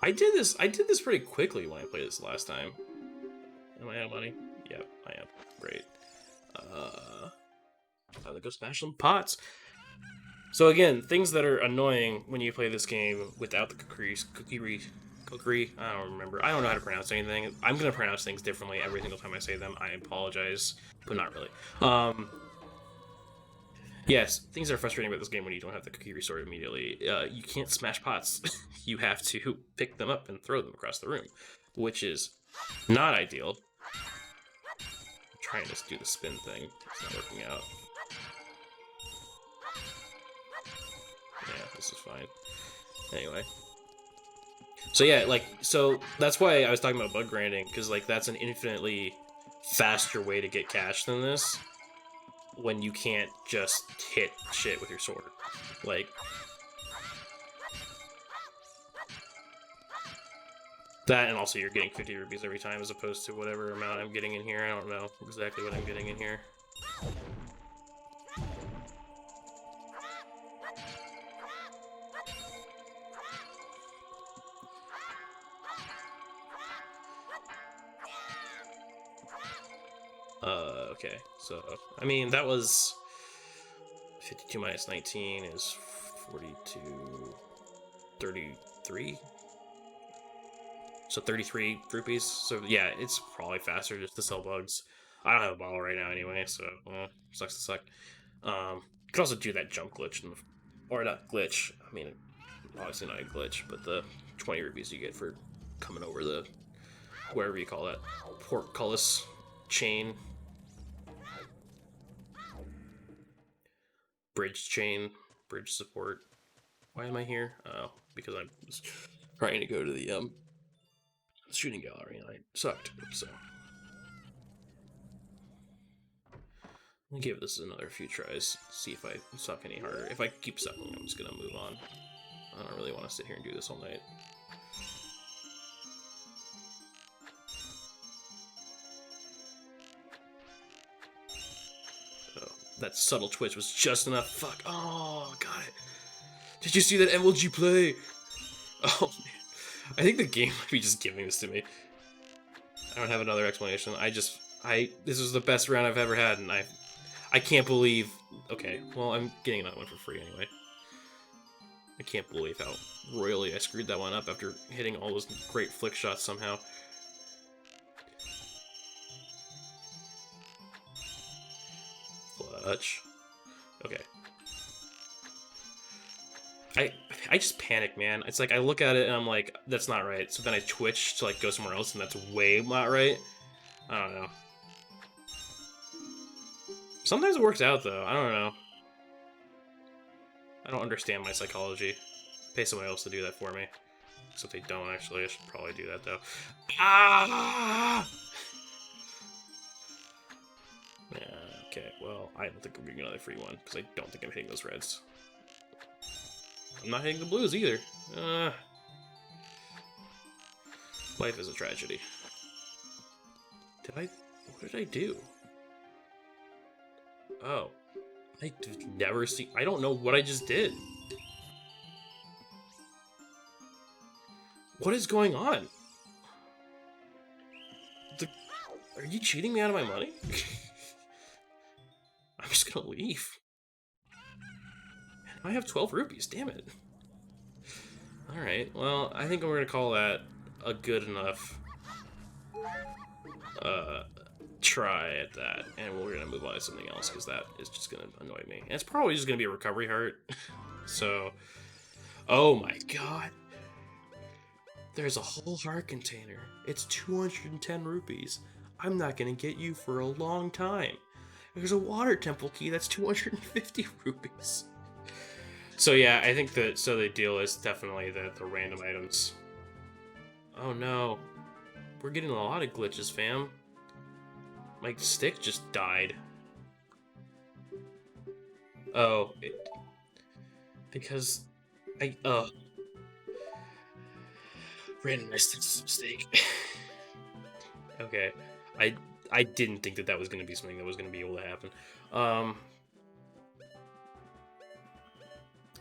I did this pretty quickly when I played this last time. Am I out of money? Yep, I am. Great. Time to go smash some pots. So again, things that are annoying when you play this game without the cookery. I don't remember. I don't know how to pronounce anything. I'm gonna pronounce things differently every single time I say them. I apologize, but not really. Yes, things are frustrating about this game when you don't have the cookie restored immediately. You can't smash pots. You have to pick them up and throw them across the room, which is not ideal. I'm trying to do the spin thing. It's not working out. Yeah, this is fine. Anyway. So yeah, so that's why I was talking about bug grinding, because that's an infinitely faster way to get cash than this, when you can't just hit shit with your sword. That, and also you're getting 50 rupees every time as opposed to whatever amount I'm getting in here. I don't know exactly what I'm getting in here. Okay, so, I mean, that was 52 minus 19 is 42, 33? So 33 rupees. So yeah, it's probably faster just to sell bugs. I don't have a bottle right now anyway, so sucks to suck. You could also do that jump glitch, or not glitch. I mean, obviously not a glitch, but the 20 rupees you get for coming over the, wherever you call that, portcullis chain. Bridge chain, bridge support. Why am I here? Oh, because I'm trying to go to the shooting gallery and I sucked. So I'll give this another few tries. See if I suck any harder. If I keep sucking, I'm just gonna move on. I don't really want to sit here and do this all night. That subtle twitch was just enough. Fuck. Oh, got it. Did you see that MLG play? Oh, man. I think the game might be just giving this to me. I don't have another explanation. This was the best round I've ever had, and I can't believe... Okay, well, I'm getting another one for free anyway. I can't believe how royally I screwed that one up after hitting all those great flick shots somehow. Clutch. Okay. I just panic, man. It's like I look at it and I'm like, that's not right. So then I twitch to go somewhere else and that's way not right. I don't know. Sometimes it works out though. I don't know. I don't understand my psychology. Pay somebody else to do that for me. Except they don't actually. I should probably do that though. Ah! Yeah, okay, well, I don't think I'm getting another free one, because I don't think I'm hitting those reds. I'm not hitting the blues either. Life is a tragedy. What did I do? Oh. I don't know what I just did. What is going on? Are you cheating me out of my money? I'm just gonna leave. I have 12 rupees, damn it. Alright, well, I think we're gonna call that a good enough try at that, and we're gonna move on to something else, because that is just gonna annoy me. And it's probably just gonna be a recovery heart. So, oh my god. There's a whole heart container. It's 210 rupees. I'm not gonna get you for a long time. There's a water temple key that's 250 rupees. So yeah, I think that the deal is definitely the random items. Oh no. We're getting a lot of glitches, fam. My stick just died. Oh, because randomized is a mistake. Okay, I didn't think that was gonna be something that was gonna be able to happen.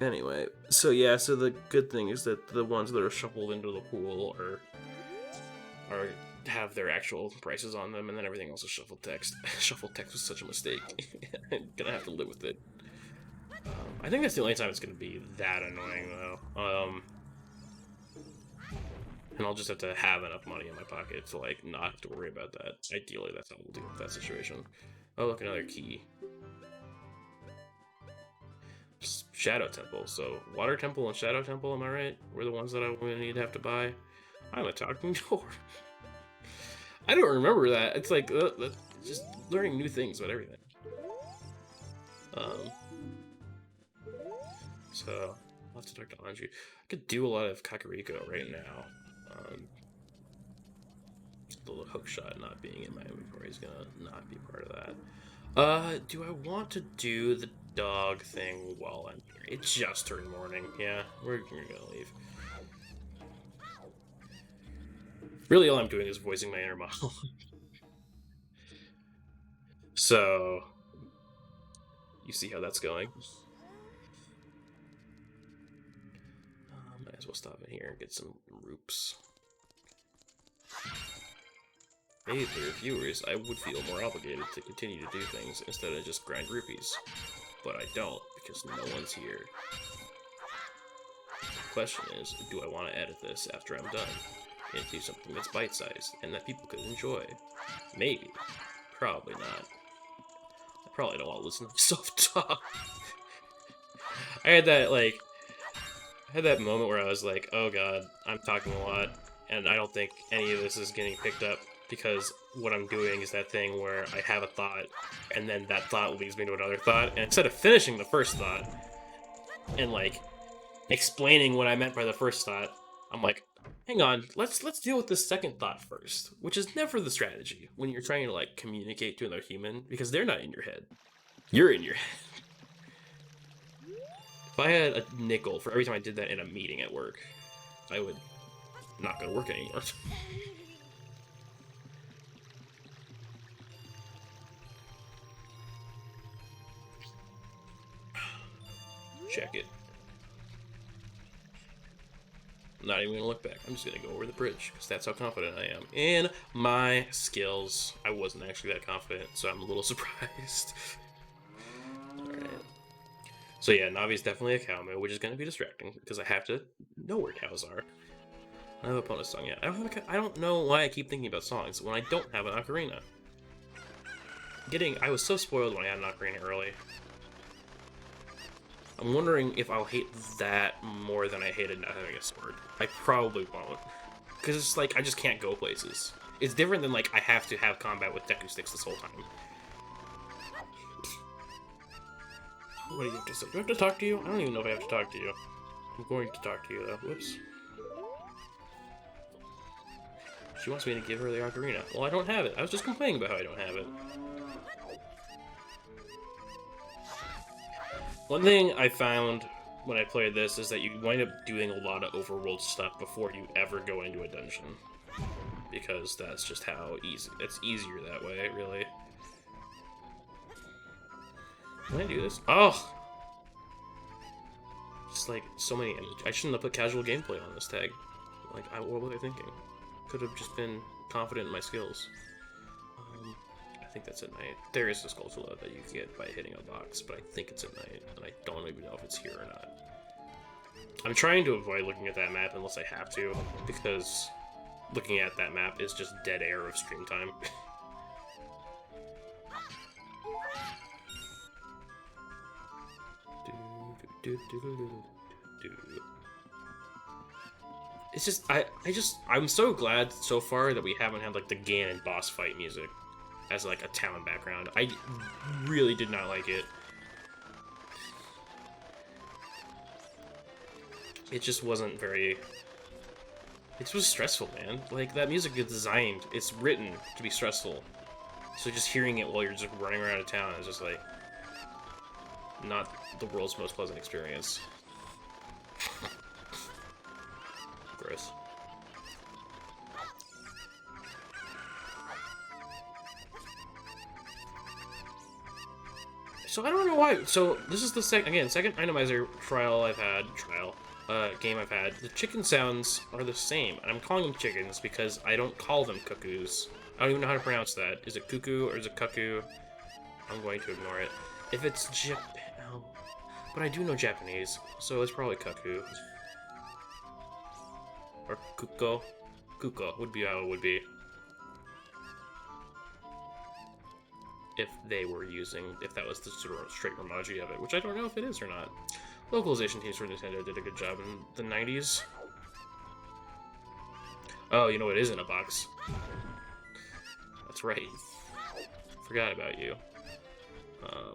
Anyway, so yeah, so the good thing is that the ones that are shuffled into the pool are have their actual prices on them, and then everything else is shuffled text. Shuffled text was such a mistake. I'm gonna have to live with it. I think that's the only time it's gonna be that annoying, though. And I'll just have to have enough money in my pocket to, like, not have to worry about that. Ideally, that's how we'll deal with that situation. Oh, look, another key. Shadow Temple. So, Water Temple and Shadow Temple, am I right? Were the ones that I'm going to have to buy. I'm a talking door. I don't remember that. It's like, just learning new things about everything. So, I'll have to talk to Anju. I could do a lot of Kakariko right now. The little hook shot not being in my inventory is gonna not be part of that. Do I want to do the dog thing while I'm here? It just turned morning. Yeah, we're gonna leave. Really, all I'm doing is voicing my inner monologue. So, you see how that's going. Might as well stop in here and get some roops. Hey there, viewers, I would feel more obligated to continue to do things instead of just grind rupees. But I don't, because no one's here. The question is, do I want to edit this after I'm done? Into something that's bite-sized, and that people could enjoy? Maybe. Probably not. I probably don't want to listen to myself talk. I had that moment where I was like, oh god, I'm talking a lot, and I don't think any of this is getting picked up, because what I'm doing is that thing where I have a thought, and then that thought leads me to another thought, and instead of finishing the first thought, and, like, explaining what I meant by the first thought, I'm like, hang on, let's deal with the second thought first, which is never the strategy when you're trying to, like, communicate to another human, because they're not in your head. You're in your head. If I had a nickel for every time I did that in a meeting at work, I would not go to work anymore. Check it. I'm not even gonna look back. I'm just gonna go over the bridge, because that's how confident I am in my skills. I wasn't actually that confident, so I'm a little surprised. Alright. So yeah, Navi's definitely a cow move, which is gonna be distracting, because I have to know where cows are. I have a bonus song yet. I don't know why I keep thinking about songs when I don't have an ocarina. I was so spoiled when I had an ocarina early. I'm wondering if I'll hate that more than I hated not having a sword. I probably won't. Because it's like, I just can't go places. It's different than, like, I have to have combat with Deku Sticks this whole time. What do you have to say? Do I have to talk to you? I don't even know if I have to talk to you. I'm going to talk to you, though. Whoops. She wants me to give her the ocarina. Well, I don't have it. I was just complaining about how I don't have it. One thing I found when I played this is that you wind up doing a lot of overworld stuff before you ever go into a dungeon. Because that's just how it's easier that way, really. Can I do this? Oh! Just like, so many... I shouldn't have put casual gameplay on this tag. Like, what was I thinking? Could have just been confident in my skills. I think that's at night. There is a Skulltula that you can get by hitting a box, but I think it's at night, and I don't even know if it's here or not. I'm trying to avoid looking at that map unless I have to, because looking at that map is just dead air of stream time. it's just I'm so glad so far that we haven't had like the Ganon boss fight music as like a town background. I really did not like it. It just wasn't very. It was stressful, man. Like that music is designed, it's written to be stressful. So just hearing it while you're just running around a town is just like not the world's most pleasant experience. Gross. So I don't know why. So this is the second randomizer game I've had. The chicken sounds are the same, and I'm calling them chickens because I don't call them cuckoos. I don't even know how to pronounce that. Is it cuckoo or is it cuckoo? I'm going to ignore it. If it's oh, but I do know Japanese, so it's probably cuckoo. Or kuko. Kuko would be how it would be. If that was the sort of straight Romaji of it, which I don't know if it is or not. Localization teams for Nintendo did a good job in the 90s. Oh, you know what is in a box? That's right. Forgot about you. I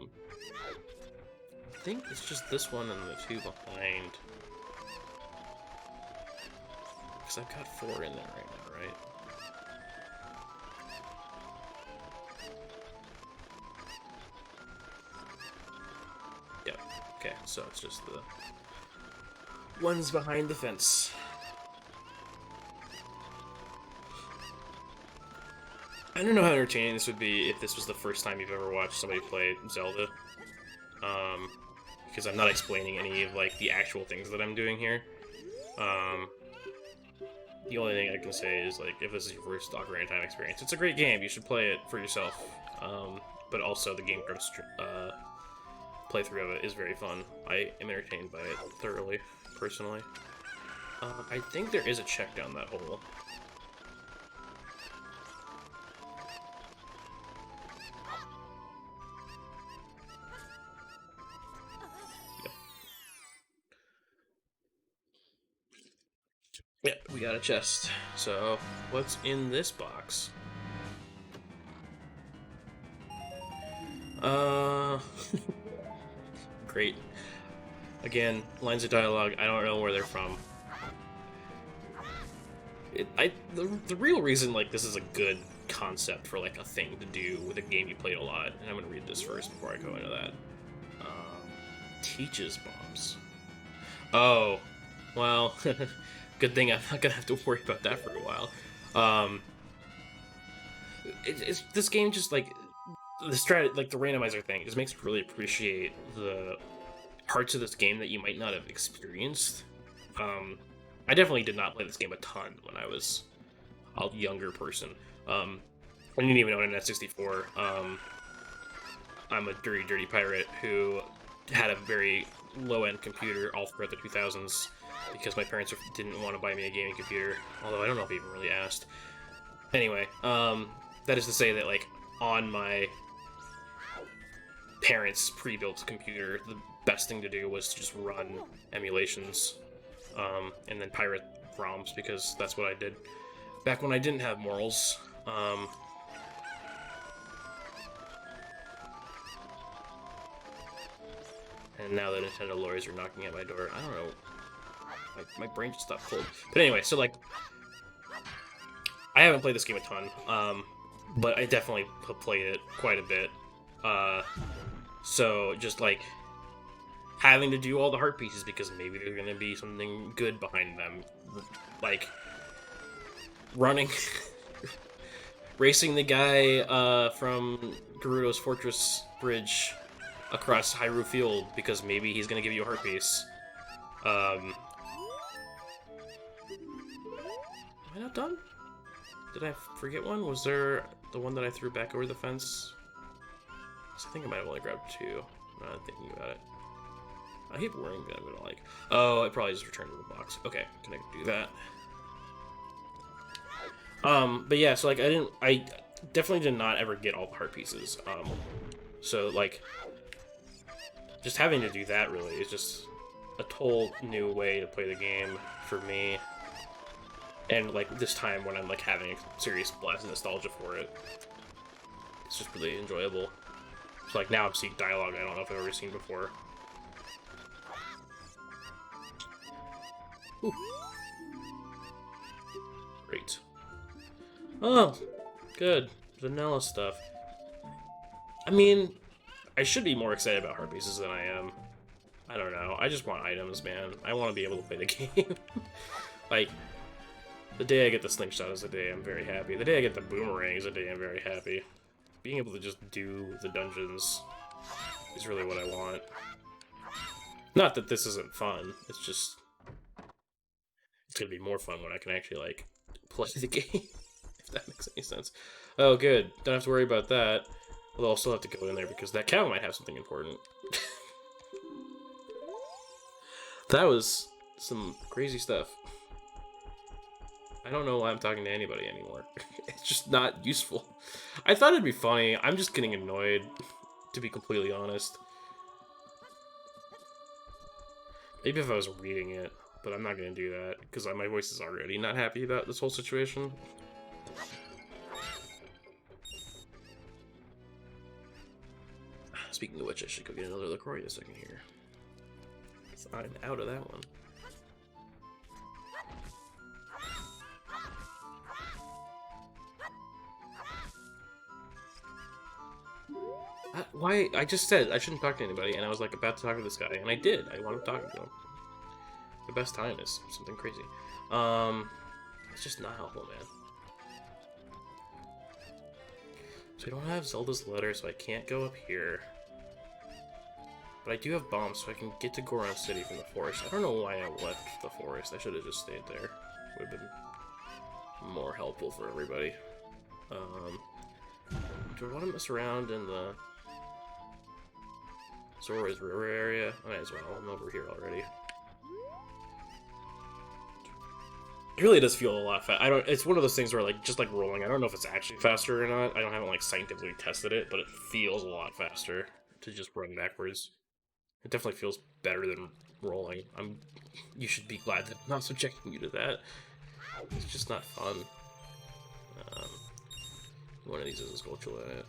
think it's just this one and the two behind. Because I've got 4 in there right now, right? Yep. Okay, so it's just the ones behind the fence. I don't know how entertaining this would be if this was the first time you've ever watched somebody play Zelda. Because I'm not explaining any of like the actual things that I'm doing here. The only thing I can say is like if this is your first Ocarina of Time experience, it's a great game. You should play it for yourself. But also the Game Grumps playthrough of it is very fun. I am entertained by it thoroughly, personally. I think there is a check down that hole. Yeah, we got a chest. So, what's in this box? Great. Again, lines of dialogue, I don't know where they're from. The real reason, like, this is a good concept for, like, a thing to do with a game you played a lot, and I'm gonna read this first before I go into that. Teaches bombs. Oh, well, good thing I'm not gonna have to worry about that for a while. This game just, like, the randomizer thing just makes me really appreciate the parts of this game that you might not have experienced. I definitely did not play this game a ton when I was a younger person. I didn't even own an N64. I'm a dirty pirate who had a very low-end computer all throughout the 2000s because my parents didn't want to buy me a gaming computer, although I don't know if I even really asked. Anyway, that is to say that, like, on my parents' pre-built computer, the best thing to do was to just run emulations, and then pirate ROMs, because that's what I did back when I didn't have morals. And now the Nintendo lawyers are knocking at my door. I don't know. My brain just stopped cold. But anyway, so, like, I haven't played this game a ton, but I definitely have played it quite a bit. So just, like, having to do all the heart pieces because maybe there's gonna be something good behind them. Like, running... racing the guy, from Gerudo's Fortress Bridge across Hyrule Field because maybe he's gonna give you a heart piece. Am I not done? Did I forget one? Was there the one that I threw back over the fence? I think I might have only grabbed 2. Now I'm thinking about it. I keep worrying that I'm gonna like... Oh, I probably just returned to the box. Okay, can I do that? But yeah, so, like, I definitely did not ever get all the heart pieces. So, like, just having to do that really is just a total new way to play the game for me. And, like, this time when I'm, like, having a serious blast of nostalgia for it, it's just really enjoyable. So, like, now I'm seeing dialogue I don't know if I've ever seen before. Ooh. Great. Oh, good. Vanilla stuff. I mean, I should be more excited about heart pieces than I am. I don't know. I just want items, man. I want to be able to play the game. Like, the day I get the slingshot is the day I'm very happy. The day I get the boomerang is the day I'm very happy. Being able to just do the dungeons is really what I want. Not that this isn't fun. It's just... it's gonna be more fun when I can actually, like, play the game. If that makes any sense. Oh, good. Don't have to worry about that. Although I'll still have to go in there because that cow might have something important. That was some crazy stuff. I don't know why I'm talking to anybody anymore. It's just not useful. I thought it'd be funny. I'm just getting annoyed, to be completely honest. Maybe if I was reading it, but I'm not going to do that, because my voice is already not happy about this whole situation. Speaking of which, I should go get another LaCroix in a second here. I'm out of that one. Why? I just said I shouldn't talk to anybody, and I was like about to talk to this guy, and I did. I wound up talking to him. The best time is something crazy. It's just not helpful, man. So I don't have Zelda's letter, so I can't go up here. But I do have bombs, so I can get to Goron City from the forest. I don't know why I left the forest. I should have just stayed there. Would have been more helpful for everybody. Do I want to mess around in the Zora's River area? I might as well. I'm over here already. It really does feel a lot fast. I don't. It's one of those things where, like, just like rolling. I don't know if it's actually faster or not. I haven't like scientifically tested it, but it feels a lot faster to just run backwards. It definitely feels better than rolling. You should be glad that I'm not subjecting you to that. It's just not fun. One of these is a Skulltula in it.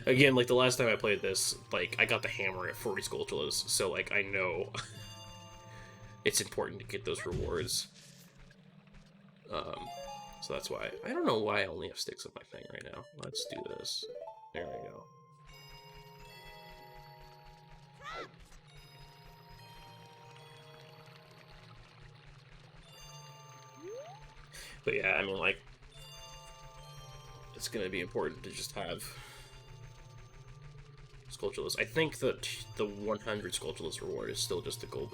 Again, like the last time I played this, like I got the hammer at 40 Skulltulas, so like I know it's important to get those rewards. So that's why. I don't know why I only have sticks on my thing right now. Let's do this. There we go. But yeah, I mean, like, it's gonna be important to just have Skulltulas. I think that the 100 Skulltulas reward is still just the gold,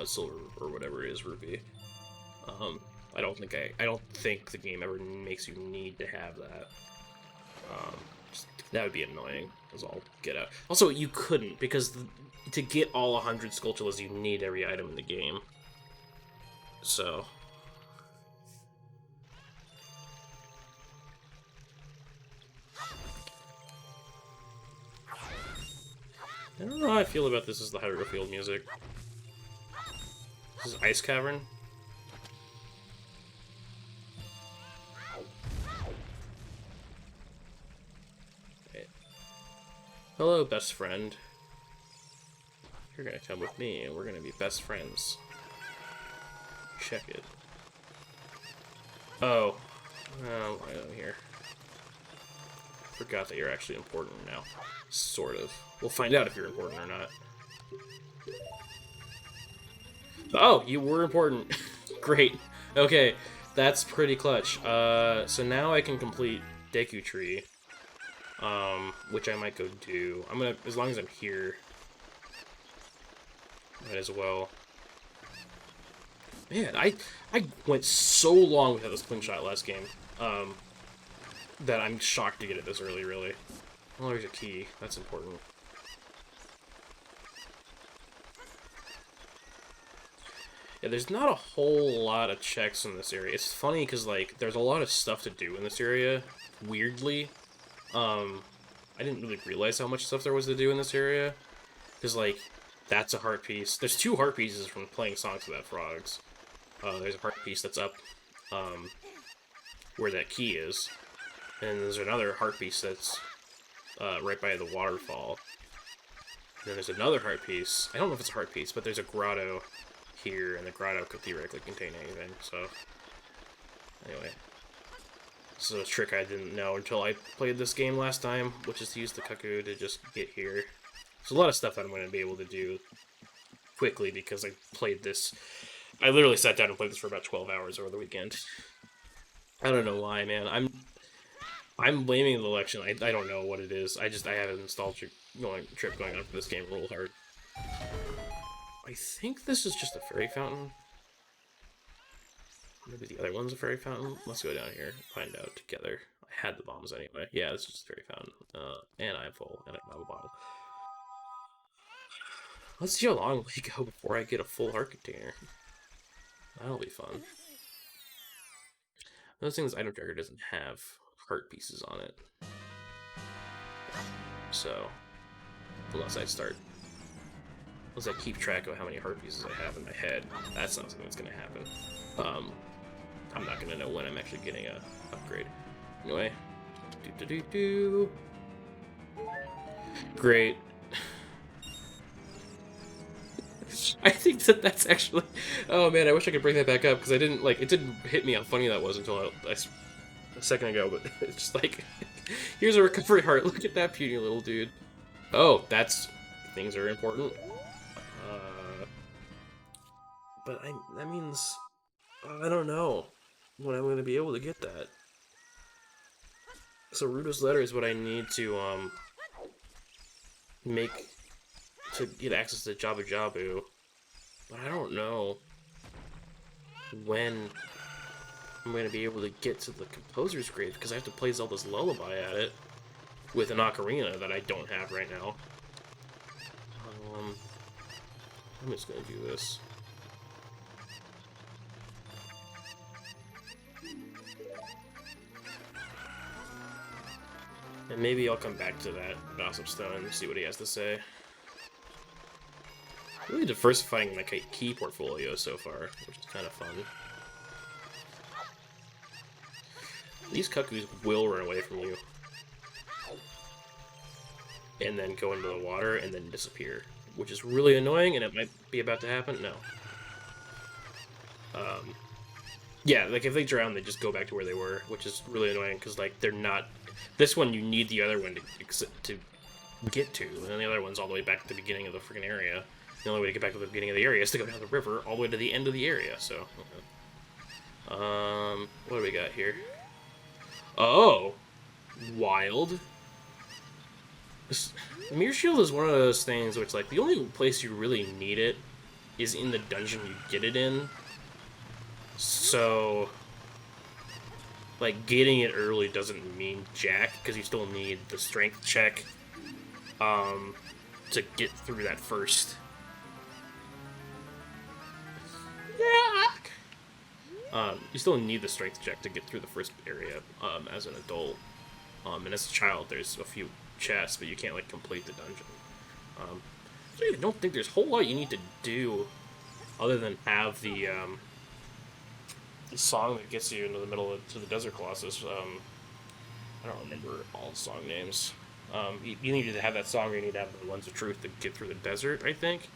silver or whatever it is rupee. I don't think the game ever makes you need to have that. That would be annoying, as all get out. Also, you couldn't, because to get all 100 Skulltulas, you need every item in the game. So... I don't know how I feel about this as the Hyrule Field music. This is Ice Cavern. Okay. Hello, best friend. You're gonna come with me, and we're gonna be best friends. Check it. Oh. Oh, I am here. Forgot that you're actually important now. Sort of. We'll find out if you're important or not. Oh, you were important. Great. Okay, that's pretty clutch. So now I can complete Deku Tree. Which I might go do. I'm gonna, as long as I'm here, might as well. Man, I went so long without the slingshot last game. That I'm shocked to get it this early, really. Well, there's a key. That's important. Yeah, there's not a whole lot of checks in this area. It's funny because, like, there's a lot of stuff to do in this area, weirdly. I didn't really realize how much stuff there was to do in this area. Because, like, that's a heart piece. There's 2 heart pieces from playing Songs Without Frogs. There's a heart heart piece that's up where that key is. And there's another heart piece that's right by the waterfall. And then there's another heart piece. I don't know if it's a heart piece, but there's a grotto here, and the grotto could theoretically contain anything, so... Anyway. This is a trick I didn't know until I played this game last time, which is to use the cuckoo to just get here. There's a lot of stuff that I'm going to be able to do quickly because I played this... I literally sat down and played this for about 12 hours over the weekend. I don't know why, man. I'm blaming the election. I don't know what it is. I have an nostalgic trip going on for this game real hard. I think this is just a fairy fountain. Maybe the other one's a fairy fountain. Let's go down here, find out together. I had the bombs anyway. Yeah, this is just a fairy fountain. And I'm full, and I have a bottle. Let's see how long we go before I get a full heart container. That'll be fun. Those things, item tracker doesn't have heart pieces on it. So, unless I keep track of how many heart pieces I have in my head, that's not something that's going to happen. I'm not going to know when I'm actually getting a upgrade. Anyway. Great. I think that's actually... Oh man, I wish I could bring that back up, because I didn't, it didn't hit me how funny that was until a second ago, but it's just like... Here's a recovery heart, look at that puny little dude. Oh, things are important. But that means... I don't know when I'm going to be able to get that. So Ruto's letter is what I need to, make to get access to Jabu Jabu. But I don't know when I'm going to be able to get to the composer's grave, because I have to play Zelda's Lullaby at it with an ocarina that I don't have right now. I'm just going to do this. And maybe I'll come back to that Gossip Stone and see what he has to say. Really diversifying my key portfolio so far, which is kind of fun. These cuckoos will run away from you. And then go into the water and then disappear. Which is really annoying, and it might be about to happen. No. Yeah, if they drown, they just go back to where they were, which is really annoying, because, they're not... This one, you need the other one to get to, and then the other one's all the way back at the beginning of the freaking area. The only way to get back to the beginning of the area is to go down the river all the way to the end of the area, so... Okay. What do we got here? Oh! Wild. Mirror Shield is one of those things which, the only place you really need it is in the dungeon you get it in. So... getting it early doesn't mean jack, because you still need the strength check, to get through that first. You still need the strength check to get through the first area, as an adult. And as a child, there's a few chests, but you can't, complete the dungeon. So I don't think there's a whole lot you need to do, other than have the song that gets you into the middle to the Desert Colossus. I don't remember all the song names. You need to have that song, or you need to have the Lens of Truth to get through the desert, I think.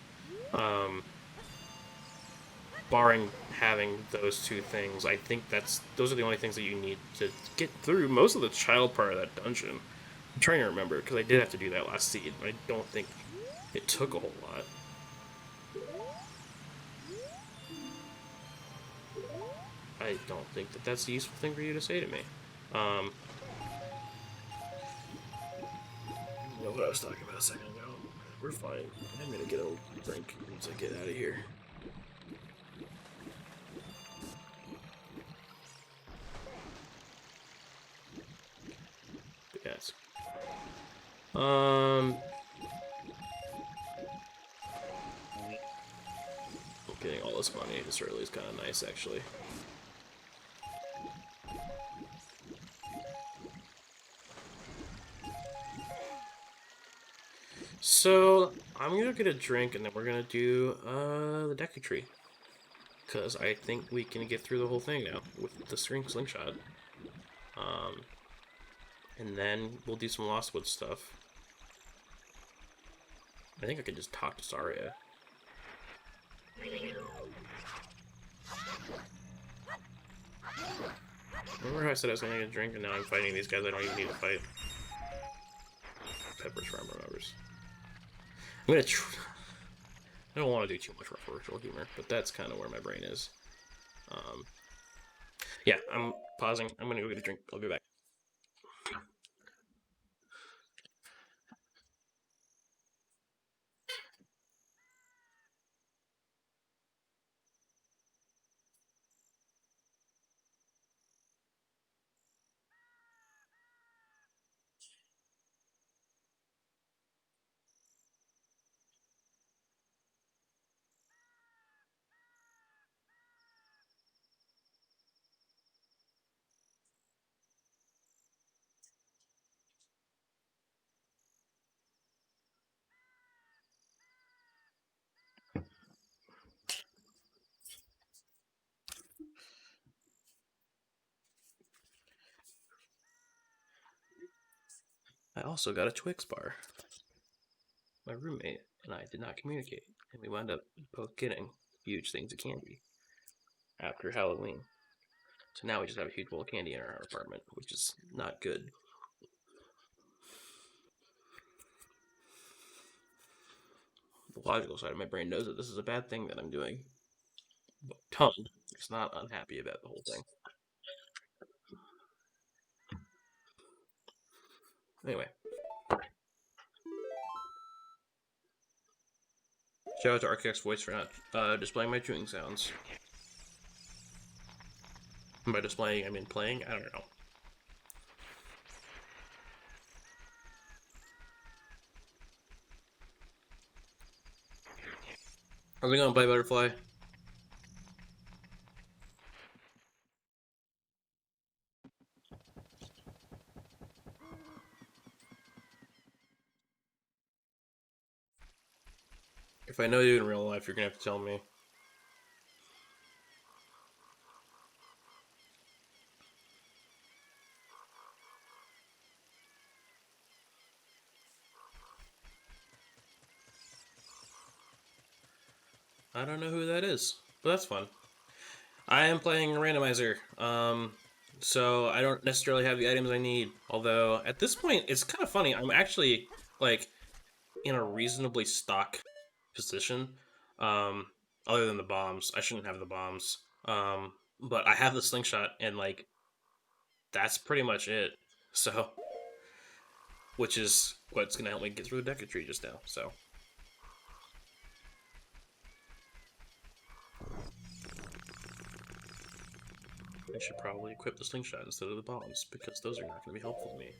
Barring having those two things, I think those are the only things that you need to get through most of the child part of that dungeon. I'm trying to remember, because I did have to do that last seed, but I don't think it took a whole lot. I don't think that's a useful thing for you to say to me. I know what I was talking about a second ago. We're fine. I'm gonna get a drink once I get out of here. Yes. Getting all this money this early is kind of nice, actually. So, I'm gonna get a drink, and then we're gonna do the Deku Tree. because I think we can get through the whole thing now with the slingshot. And then we'll do some Lost Woods stuff. I think I could just talk to Saria. Remember how I said I was gonna get a drink, and now I'm fighting these guys I don't even need to fight? Peppers from members. I'm gonna I don't want to do too much referential humor, but that's kind of where my brain is. Yeah, I'm pausing. I'm gonna go get a drink. I'll be back. I also got a Twix bar. My roommate and I did not communicate, and we wound up both getting huge things of candy after Halloween. So now we just have a huge bowl of candy in our apartment, which is not good. The logical side of my brain knows that this is a bad thing that I'm doing. But tongue is not unhappy about the whole thing. Anyway. Shout out to Architect's Voice for not displaying my chewing sounds. And by displaying, I mean playing? I don't know. How's it going, Play Butterfly? If I know you in real life, you're gonna have to tell me. I don't know who that is, but that's fun. I am playing a randomizer, so I don't necessarily have the items I need. Although at this point, it's kind of funny. I'm actually like in a reasonably stock position, other than the bombs. I shouldn't have the bombs, but I have the slingshot, and like that's pretty much it. So, which is what's gonna help me get through the Deca tree just now. So. I should probably equip the slingshot instead of the bombs, because those are not going to be helpful to me.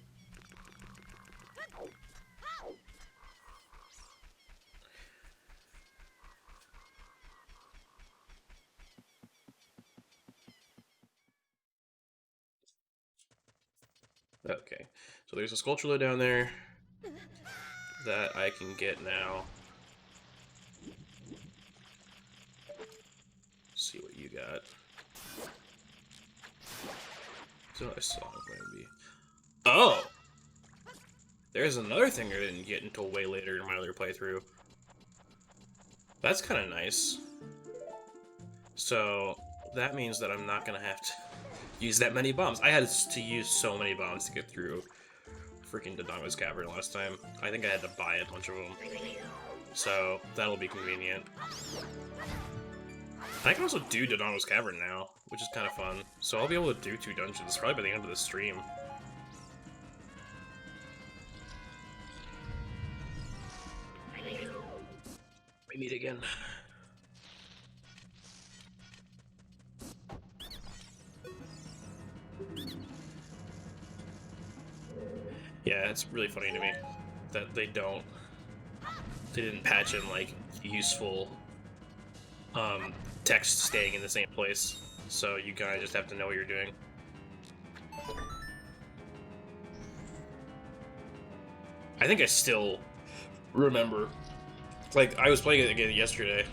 Okay, so there's a Sculpture down there that I can get now. Let's see what you got. So I saw maybe. Oh! There's another thing I didn't get until way later in my other playthrough. That's kind of nice. So that means that I'm not going to have to use that many bombs. I had to use so many bombs to get through freaking Dodongo's Cavern last time. I think I had to buy a bunch of them. So that'll be convenient. I can also do Dodongo's Cavern now, which is kind of fun. So I'll be able to do 2 dungeons probably by the end of the stream. We meet again. Yeah, it's really funny to me that they didn't patch in like useful text staying in the same place, so you kind of just have to know what you're doing. I think I still remember, like, I was playing it again yesterday,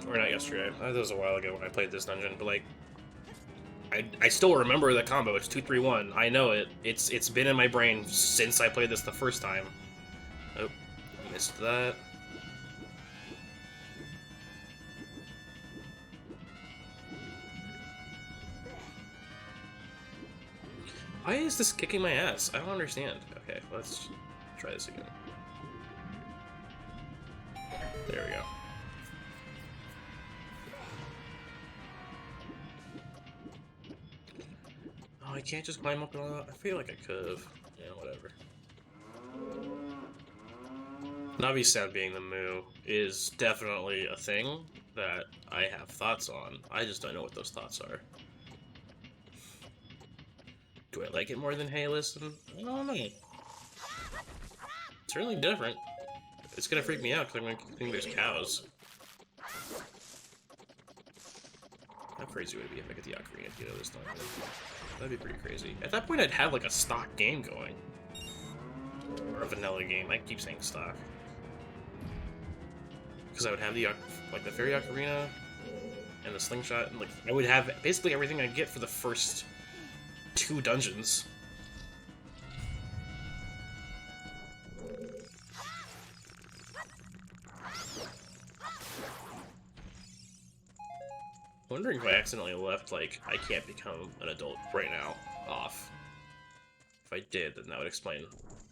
Or not yesterday. That was a while ago when I played this dungeon, but like, I still remember the combo. It's 2-3-1. I know it. It's been in my brain since I played this the first time. Oh, missed that. Why is this kicking my ass? I don't understand. Okay, let's try this again. There we go. Oh, I can't just climb up and all that? I feel like I could have. Yeah, whatever. Navi sound being the moo is definitely a thing that I have thoughts on. I just don't know what those thoughts are. Do I like it more than Hey Listen? I don't know. It's really different. It's gonna freak me out because I'm gonna think there's cows. How crazy would it be if I get the Ocarina of Time this time? That'd be pretty crazy. At that point, I'd have like a stock game going. Or a vanilla game. I keep saying stock. Because I would have the like the fairy ocarina and the slingshot, and like I would have basically everything I get for the first 2 dungeons. Wondering if I accidentally left like I can't become an adult right now off. If I did, then that would explain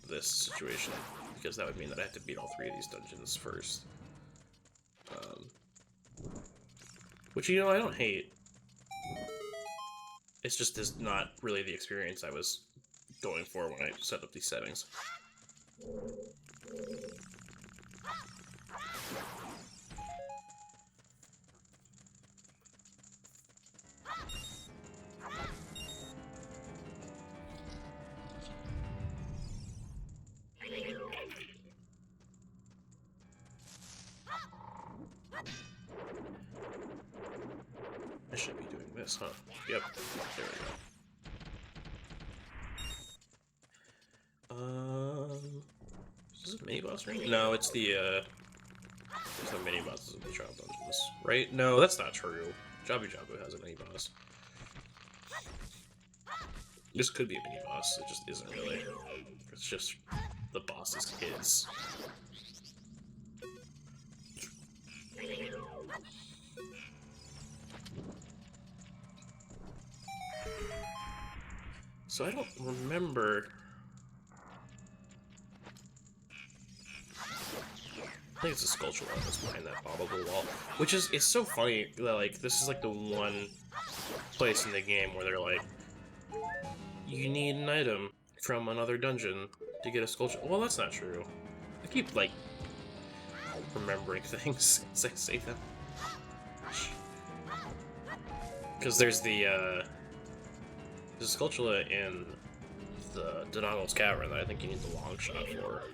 this situation, because that would mean that I have to beat all 3 of these dungeons first. Which, you know, I don't hate. It's just is not really the experience I was going for when I set up these settings. I should be doing this, huh? Yep. There we go. Is this a mini-boss ring? No, it's the, there's no mini-bosses in the trial dungeons. Right? No, that's not true. Jabu Jabu has a mini-boss. This could be a mini-boss, it just isn't really. It's just the boss's kids. So I don't remember. I think it's a sculpture wall that's behind that bobbable wall. Which is, it's so funny that, like, this is like the one place in the game where they're like, you need an item from another dungeon to get a sculpture. Well, that's not true. I keep, like, remembering things as I say them. Because there's the Skulltula in the Donogle's Cavern that I think you need the long shot for.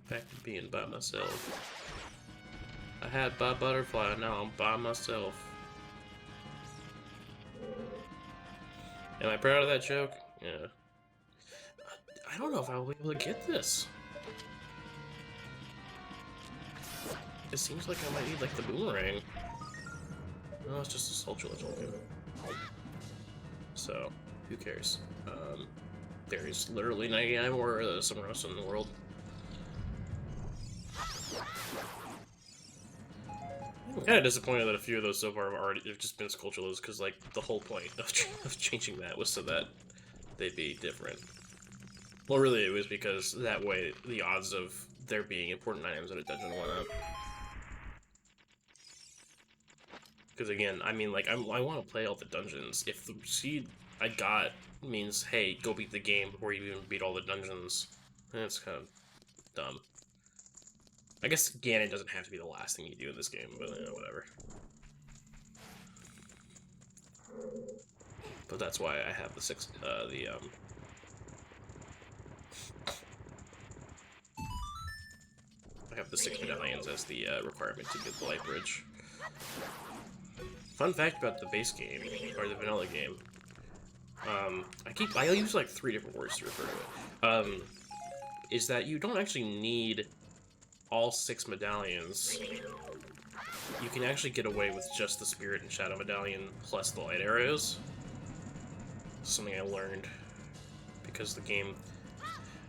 Back to being by myself. I had by butterfly, now I'm by myself. Am I proud of that joke? Yeah. I don't know if I'll be able to get this. It seems like I might need, like, the boomerang. No, it's just a Skulltula token. So, who cares? There's literally 99 more somewhere else in the world. I'm kind of disappointed that a few of those so far have just been Skulltulas, because, like, the whole point of changing that was so that they'd be different. Well, really, it was because that way the odds of there being important items in a dungeon went up. Because again, I mean, like, I want to play all the dungeons. If the seed I got means, hey, go beat the game before you even beat all the dungeons, then it's kind of dumb. I guess Ganon doesn't have to be the last thing you do in this game, but whatever. But that's why I have the I have the 6 medallions as the requirement to get the light bridge. Fun fact about the base game, or the vanilla game. I use like 3 different words to refer to it. Is that you don't actually need all 6 medallions. You can actually get away with just the Spirit and Shadow Medallion plus the light arrows. Something I learned because the game...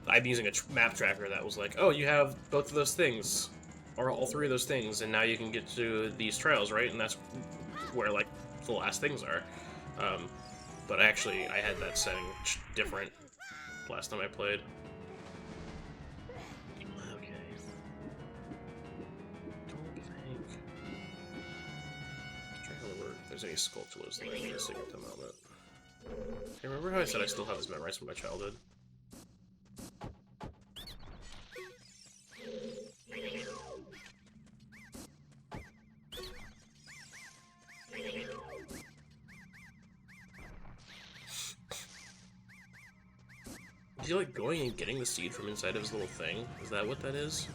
I'm using a map tracker that was like, oh, you have both of those things, or all 3 of those things, and now you can get to these trails, right? And that's where, like, the last things are. But actually, I had that setting different last time I played. Okay. Don't think... I'm trying to remember if there's any sculptures that I'm missing at the moment. Hey, remember how I said I still have this memorized from my childhood? Is he like going and getting the seed from inside of his little thing? Is that what that is?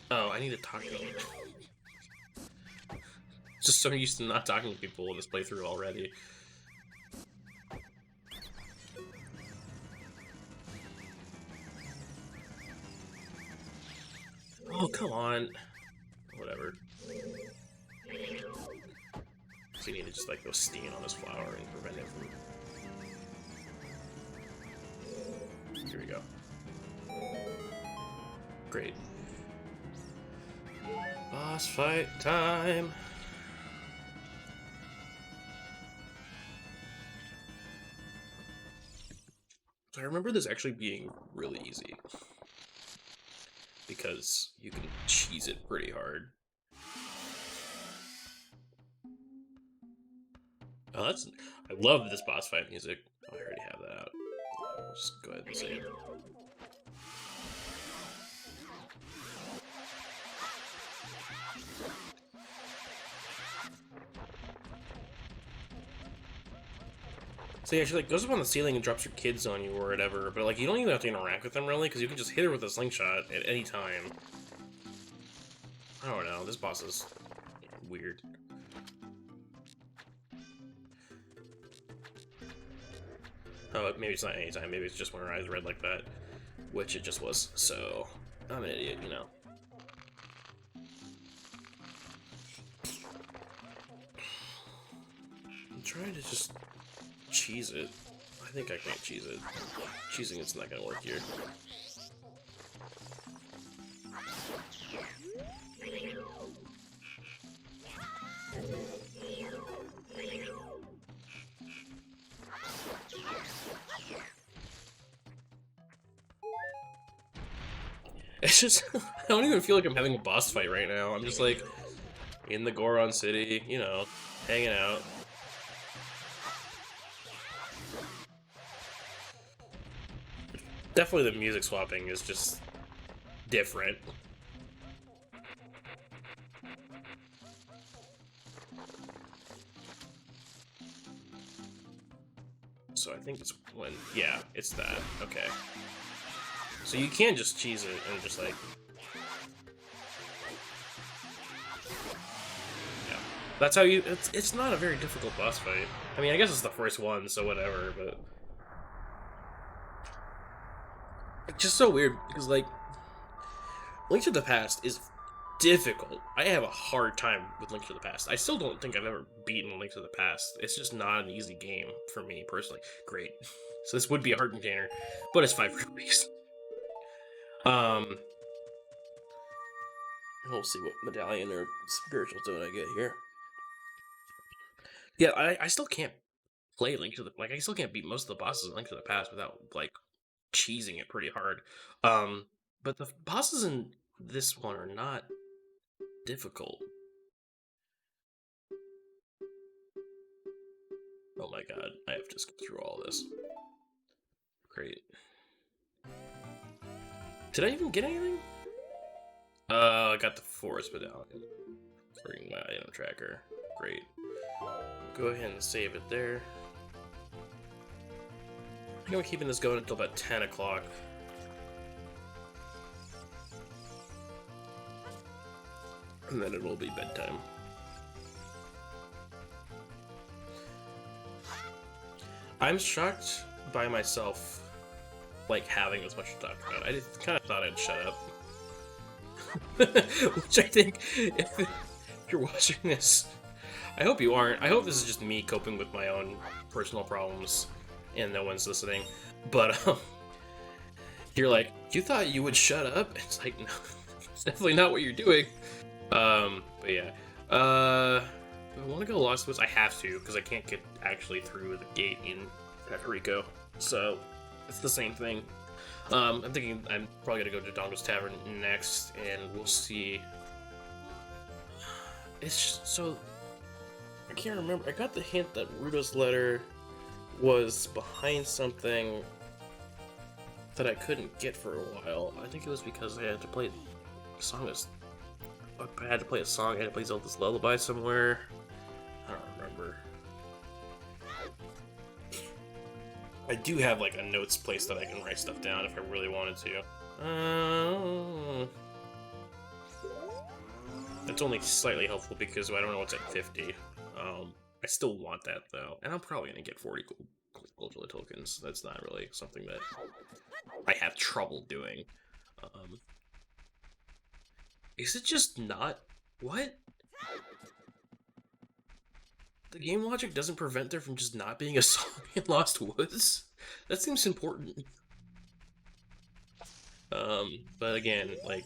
Oh, I need to talk to him. Just so used to not talking to people in this playthrough already. Oh, come on. Whatever. So you need to just like go sting on this flower and prevent it from... Here we go. Great. Boss fight time! So I remember this actually being really easy. Because you can cheese it pretty hard. Oh, that's... I love this boss fight music. Oh, I already have that out. I'll just go ahead and save it. So yeah, she like goes up on the ceiling and drops your kids on you or whatever, but like you don't even have to interact with them really, because you can just hit her with a slingshot at any time. I don't know, this boss is weird. Oh, maybe it's not any time, maybe it's just when her eyes red like that, which it just was, so I'm an idiot, you know. I'm trying to just cheese it. I think I can't cheese it. Cheesing it's not gonna work here. It's just, I don't even feel like I'm having a boss fight right now. I'm just like, in the Goron City, you know, hanging out. Definitely the music swapping is just different. So I think it's when, yeah, it's that, okay. So you can just cheese it and just like... Yeah. That's how you... It's not a very difficult boss fight. I mean, I guess it's the first one, so whatever, but... It's just so weird, because like... Link to the Past is difficult. I have a hard time with Link to the Past. I still don't think I've ever beaten Link to the Past. It's just not an easy game for me, personally. Great. So this would be a hard container, but it's 5 rupees. We'll see what medallion or spiritual stone I get here. Yeah, I still can't play Link to the... Like, I still can't beat most of the bosses in Link to the Past without, like, cheesing it pretty hard. But the bosses in this one are not difficult. Oh my god, I have to skip through all this. Great. Did I even get anything? I got the forest medallion. Bring my item tracker. Great. Go ahead and save it there. I think I'm keeping this going until about 10 o'clock. and then it will be bedtime. I'm shocked by myself, like, having this much to talk about. I kind of thought I'd shut up. Which I think, if you're watching this, I hope you aren't. I hope this is just me coping with my own personal problems and no one's listening. But, you're like, you thought you would shut up? It's like, no, it's definitely not what you're doing. But yeah. Do I want to go Lost Woods? I have to, because I can't get actually through the gate in Puerto Rico. So, it's the same thing. I'm thinking I'm probably gonna go to Dongo's Tavern next, and we'll see. It's just so... I can't remember. I got the hint that Ruto's letter was behind something that I couldn't get for a while. I think it was because I had to play a song. I had to play a song. I had to play Zelda's Lullaby somewhere. I don't remember. I do have like a notes place that I can write stuff down if I really wanted to. That's only slightly helpful because I don't know what's at 50. I still want that though, and I'm probably gonna get 40 gold joy tokens. That's not really something that I have trouble doing. Is it just not? What? The game logic doesn't prevent there from just not being a song in Lost Woods? That seems important. But again, like,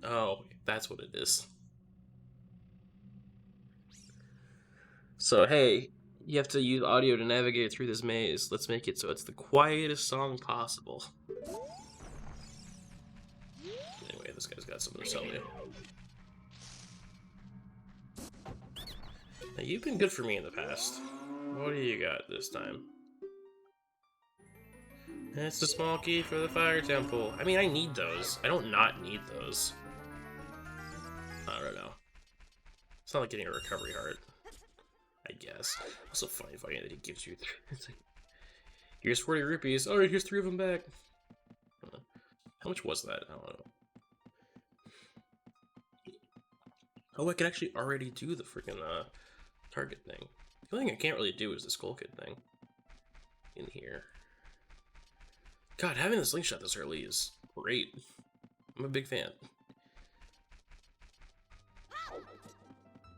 oh, that's what it is. So, hey, you have to use audio to navigate through this maze. Let's make it so it's the quietest song possible. Anyway, this guy's got something to sell me. Now, you've been good for me in the past. What do you got this time? It's the small key for the fire temple. I mean, I need those. I don't not need those. I don't know. It's not like getting a recovery heart, I guess. Also funny that he gives you... It's like, here's 40 rupees. Alright, here's 3 of them back. How much was that? I don't know. Oh, I can actually already do the freaking target thing. The only thing I can't really do is the Skull Kid thing. In here. God, having the slingshot this early is great. I'm a big fan.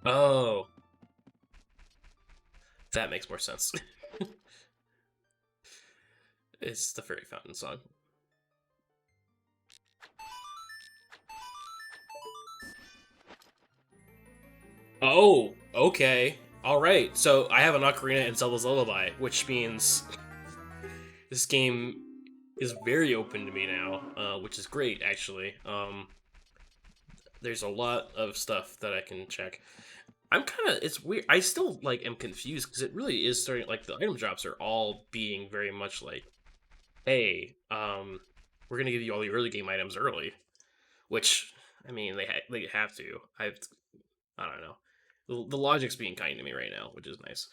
Oh. That makes more sense. It's the Fairy Fountain song. Oh, okay. Alright, so I have an Ocarina and Zelda's Lullaby, which means this game is very open to me now, which is great, actually. There's a lot of stuff that I can check. I'm kind of, it's weird. I still, like, am confused, because it really is starting, like, the item drops are all being very much like, hey, we're gonna give you all the early game items early. Which, I mean, they have to. I don't know. The logic's being kind to me right now, which is nice.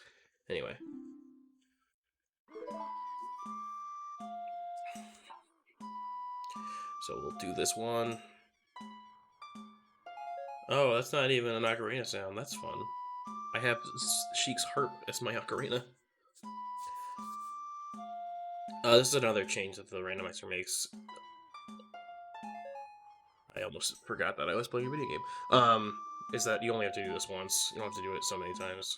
Anyway. So we'll do this one. Oh, that's not even an ocarina sound. That's fun. I have Sheik's harp as my ocarina. This is another change that the randomizer makes. I almost forgot that I was playing a video game. Is that you only have to do this once. You don't have to do it so many times.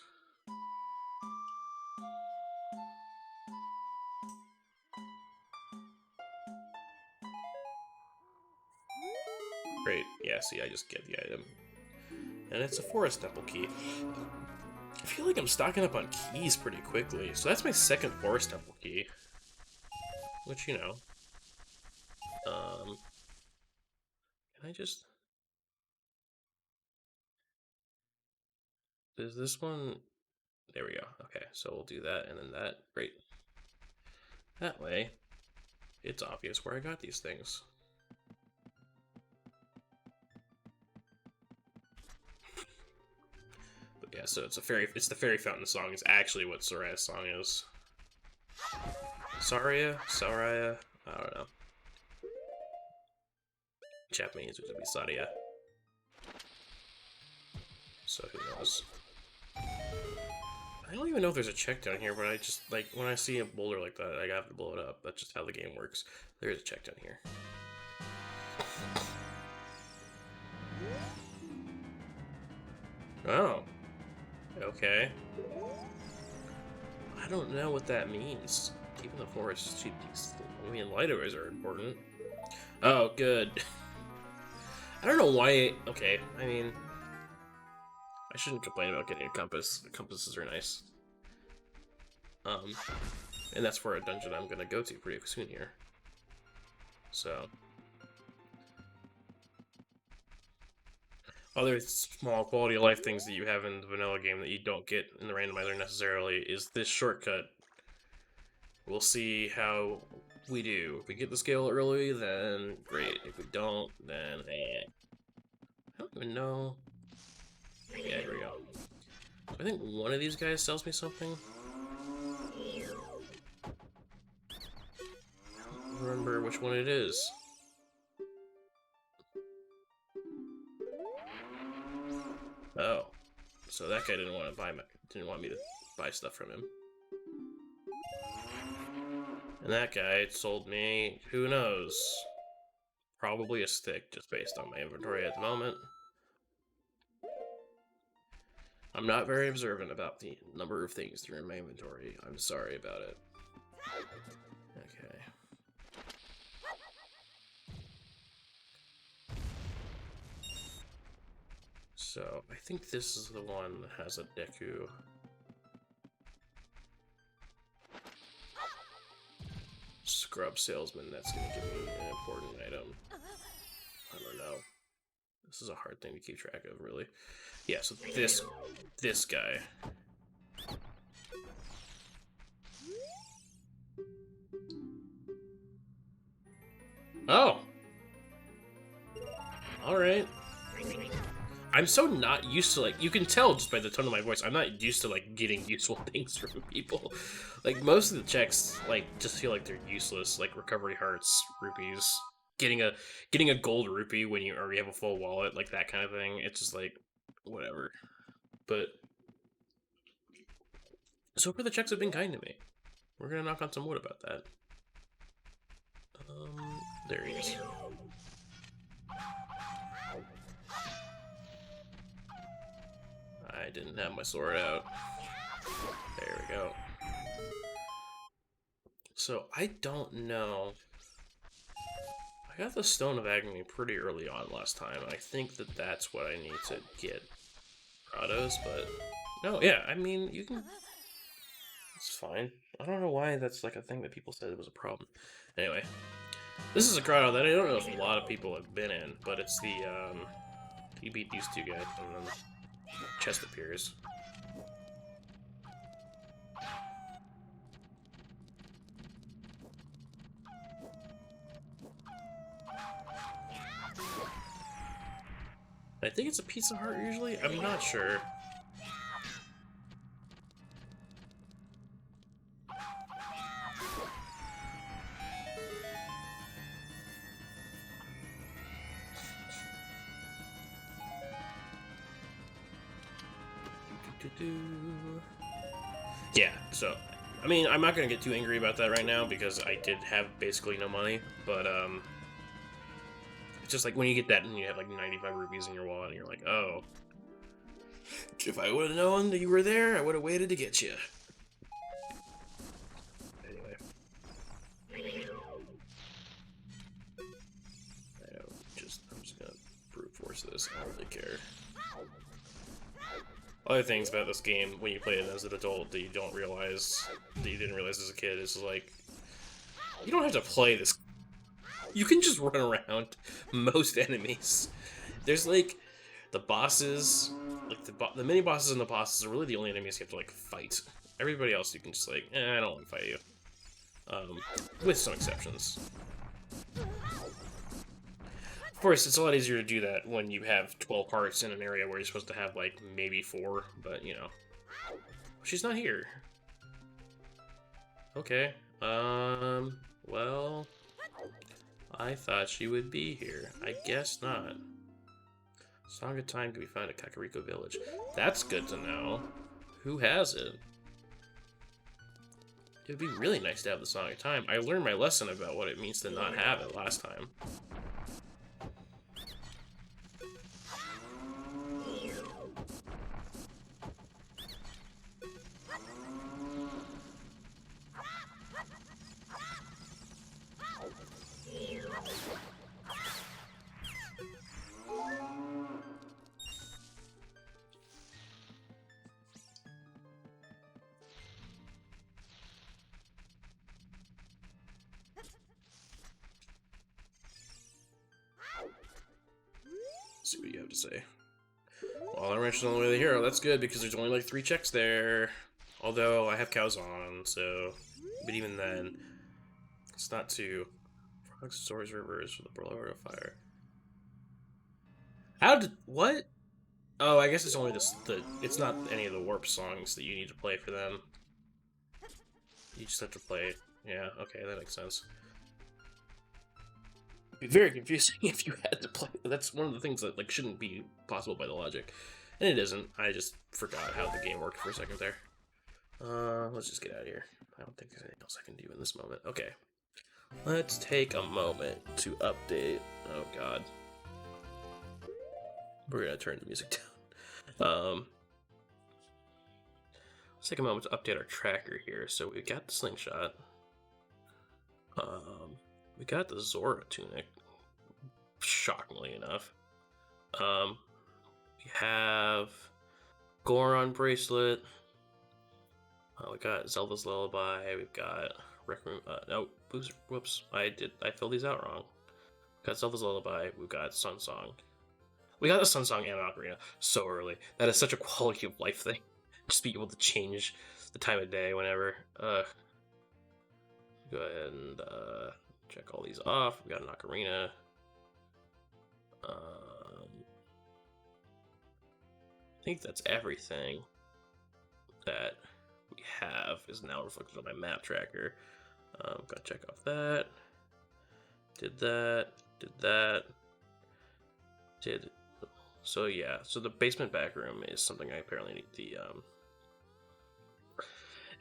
Great. Yeah, see, I just get the item. And it's a forest temple key. I feel like I'm stocking up on keys pretty quickly. So that's my second forest temple key. Which, you know. Can I just... Is this one... There we go. Okay, so we'll do that and then that. Great. That way, it's obvious where I got these things. But yeah, so it's the Fairy Fountain song. It's actually what Soraya's song is. Soraya? I don't know. Japanese would be Saria. so who knows. I don't even know if there's a check down here, but I just, like, when I see a boulder like that, I have to blow it up. That's just how the game works. There is a check down here. Oh. Okay. I don't know what that means. Keeping the forest cheap. I mean, light arrays are important. Oh, good. I don't know why. Okay, I mean, I shouldn't complain about getting a compass. The compasses are nice. And that's for a dungeon I'm gonna go to pretty soon here. So, other small quality of life things that you have in the vanilla game that you don't get in the randomizer necessarily is this shortcut. We'll see how we do. If we get the scale early, then great. If we don't, then I don't even know. Yeah, here we go. I think one of these guys sells me something. I don't remember which one it is. Oh, so that guy didn't want to buy didn't want me to buy stuff from him. And that guy sold me, who knows? Probably a stick, just based on my inventory at the moment. I'm not very observant about the number of things that are in my inventory. I'm sorry about it. Okay. So, I think this is the one that has a Deku. Scrub salesman, that's gonna give me an important item. I don't know. This is a hard thing to keep track of, really. Yeah, so this guy. Oh! Alright. I'm so not used to, like, you can tell just by the tone of my voice, I'm not used to, like, getting useful things from people. Like, most of the checks, like, just feel like they're useless, like recovery hearts, rupees, getting a gold rupee when you already have a full wallet, like that kind of thing. It's just like, whatever. But, so far the checks have been kind to me. We're gonna knock on some wood about that. There he is. I didn't have my sword out. There we go. So, I don't know. I got the Stone of Agony pretty early on last time. I think that that's what I need to get Prados, but... No, yeah, I mean, you can... It's fine. I don't know why that's like a thing that people said was a problem. Anyway. This is a grotto that I don't know if a lot of people have been in, but it's the, you beat these two guys, and then the chest appears. I think it's a Pizza Heart usually? I'm not sure. Yeah, so, I mean, I'm not going to get too angry about that right now because I did have basically no money, but, it's just like when you get that and you have like 95 rupees in your wallet and you're like, oh, if I would have known that you were there, I would have waited to get you. Anyway. I'm just gonna brute force this, I don't really care. Other things about this game, when you play it as an adult, that you don't realize, that you didn't realize as a kid, is like, you don't have to play this. You can just run around most enemies. There's like, the bosses, like the mini bosses and the bosses are really the only enemies you have to like fight. Everybody else you can just like, I don't want to fight you. With some exceptions. Of course, it's a lot easier to do that when you have 12 hearts in an area where you're supposed to have, like, maybe 4, but, you know. She's not here. Okay, well, I thought she would be here. I guess not. Song of Time can be found at Kakariko Village. That's good to know. Who has it? It would be really nice to have the Song of Time. I learned my lesson about what it means to not have it last time. Let's see what you have to say. Well, I'm actually on the way to the hero. That's good because there's only like 3 checks there. Although I have cows on, so. But even then, it's not too. Frogs, swords, rivers for the Lord of Fire. How did. What? Oh, I guess it's only the. It's not any of the warp songs that you need to play for them. You just have to play. Yeah, okay, that makes sense. It'd be very confusing if you had to play. That's one of the things that like shouldn't be possible by the logic, and it isn't. I just forgot how the game worked for a second there. Let's just get out of here. I don't think there's anything else I can do in this moment. Okay, let's take a moment to update. Oh God, we're gonna turn the music down. Let's take a moment to update our tracker here. So we got the slingshot. We got the Zora tunic, shockingly enough. We have Goron bracelet. We got Zelda's Lullaby. We've got Rec Room. No, whoops. I filled these out wrong. We got Zelda's Lullaby. We've got Sun Song. We got the Sun Song and Ocarina so early. That is such a quality of life thing. Just be able to change the time of day whenever. Go ahead and check all these off. We got an Ocarina. I think that's everything that we have is now reflected on my map tracker. Gotta check off that. Did that. Did that. Did. So yeah. So the basement back room is something I apparently need the.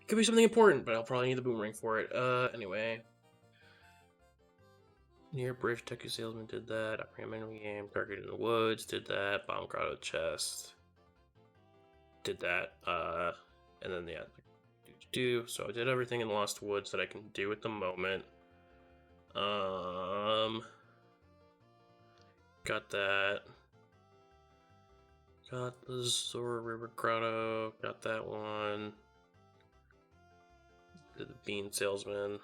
It could be something important, but I'll probably need the boomerang for it. Anyway. Near Bridge, Teku Salesman did that. Ocarina Memory Game, Target in the Woods did that. Bomb Grotto Chest did that. And then yeah, so I did everything in Lost Woods that I can do at the moment. Got that. Got the Zora River Grotto. Got that one. Did the Bean Salesman.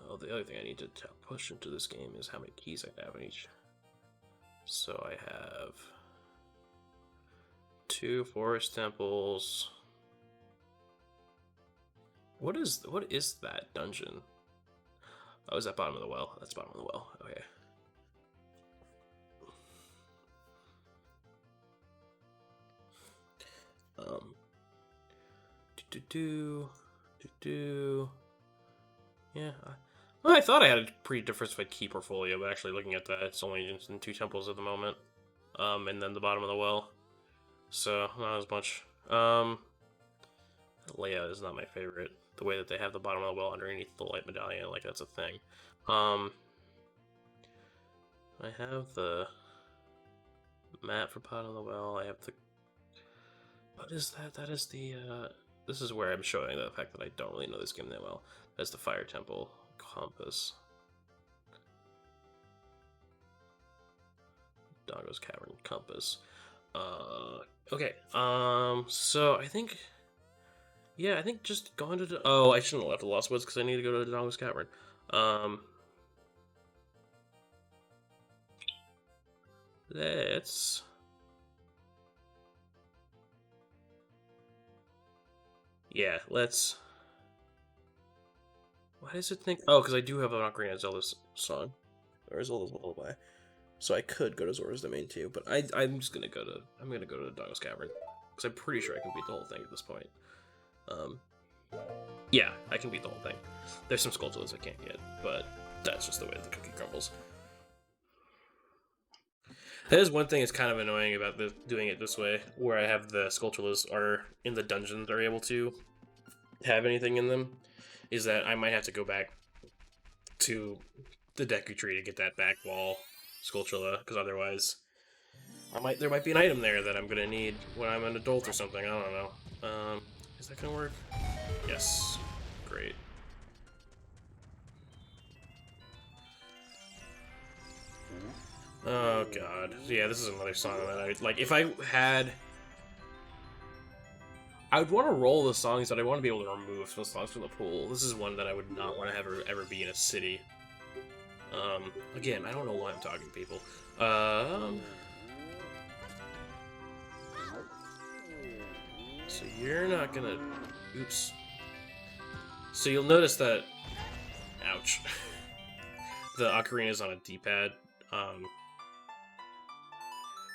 Oh, the other thing I need to push into this game is how many keys I have in each. So I have 2 forest temples. What is that dungeon? Oh, is that bottom of the well? That's bottom of the well. Okay. Yeah. Well, I thought I had a pretty diversified key portfolio, but actually looking at that, it's only in 2 temples at the moment. And then the bottom of the well. So, not as much. The layout is not my favorite. The way that they have the bottom of the well underneath the light medallion, like that's a thing. I have the map for bottom of the well. I have the... What is that? That is the, This is where I'm showing the fact that I don't really know this game that well. That's the Fire Temple compass. Dongo's Cavern compass. Okay. So I think... Yeah, I think just going to the... Oh, I shouldn't have left the Lost Woods because I need to go to the Dongo's Cavern. Let's... Yeah, let's... Why does it think... Oh, because I do have an Ocarina of Zelda's song. Or Zelda's Lullaby. So I could go to Zora's Domain too, but I'm just gonna go to... I'm gonna go to the Dongo's Cavern. Because I'm pretty sure I can beat the whole thing at this point. Yeah, I can beat the whole thing. There's some Skulltulas I can't get, but that's just the way the cookie crumbles. That is one thing that's kind of annoying about doing it this way, where I have the sculptures are in the dungeons are able to have anything in them, is that I might have to go back to the Deku Tree to get that back wall Skulltula, because otherwise there might be an item there that I'm gonna need when I'm an adult or something. I don't know. Is that gonna work? Yes. Great. Oh god. Yeah, this is another song that I like. If I had, I would want to roll the songs that I want to be able to remove some songs from the pool. This is one that I would not want to have ever be in a city. Again, I don't know why I'm talking to people. So you're not gonna... Oops. So you'll notice that... Ouch. The ocarina is on a D-pad,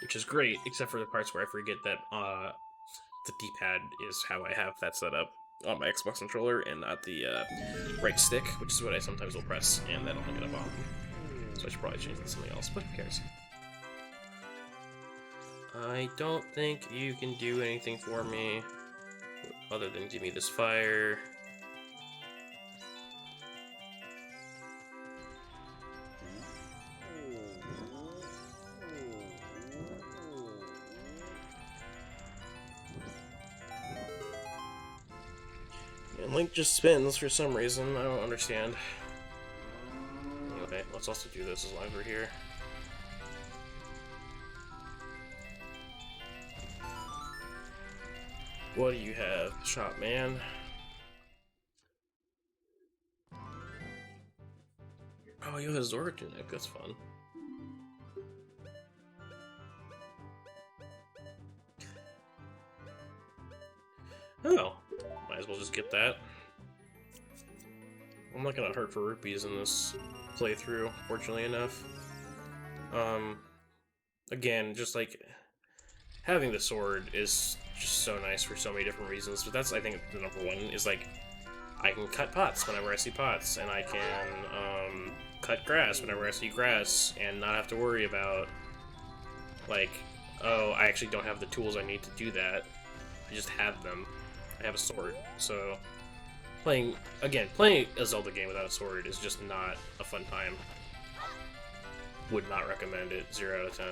which is great, except for the parts where I forget that the D-pad is how I have that set up on my Xbox controller and not the right stick, which is what I sometimes will press, and that'll get a bomb. So I should probably change it to something else, but who cares? I don't think you can do anything for me other than give me this fire. And Link just spins for some reason, I don't understand. Anyway, let's also do this as long as we're here. What do you have, shop man? Oh, you have a Zora tunic, that's fun. Oh, might as well just get that. I'm not gonna hurt for rupees in this playthrough, fortunately enough. Again, just like having the sword is just so nice for so many different reasons, but that's, I think, the number one, is like, I can cut pots whenever I see pots, and I can, cut grass whenever I see grass, and not have to worry about, like, oh, I actually don't have the tools I need to do that. I just have them. I have a sword, so playing a Zelda game without a sword is just not a fun time. Would not recommend it, 0 out of 10.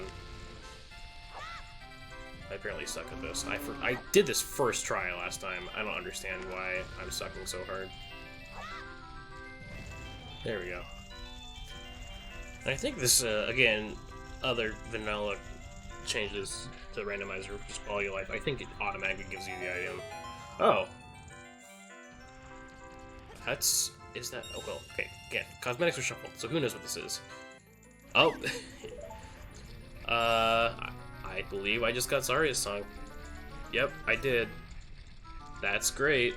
I apparently suck at this. I did this first try last time. I don't understand why I'm sucking so hard. There we go. And I think this, again, other vanilla changes to the randomizer, just all your life. I think it automatically gives you the item. Oh. Is that, oh well, okay, again, cosmetics are shuffled, so who knows what this is. Oh. I believe I just got Zarya's song. Yep, I did. That's great.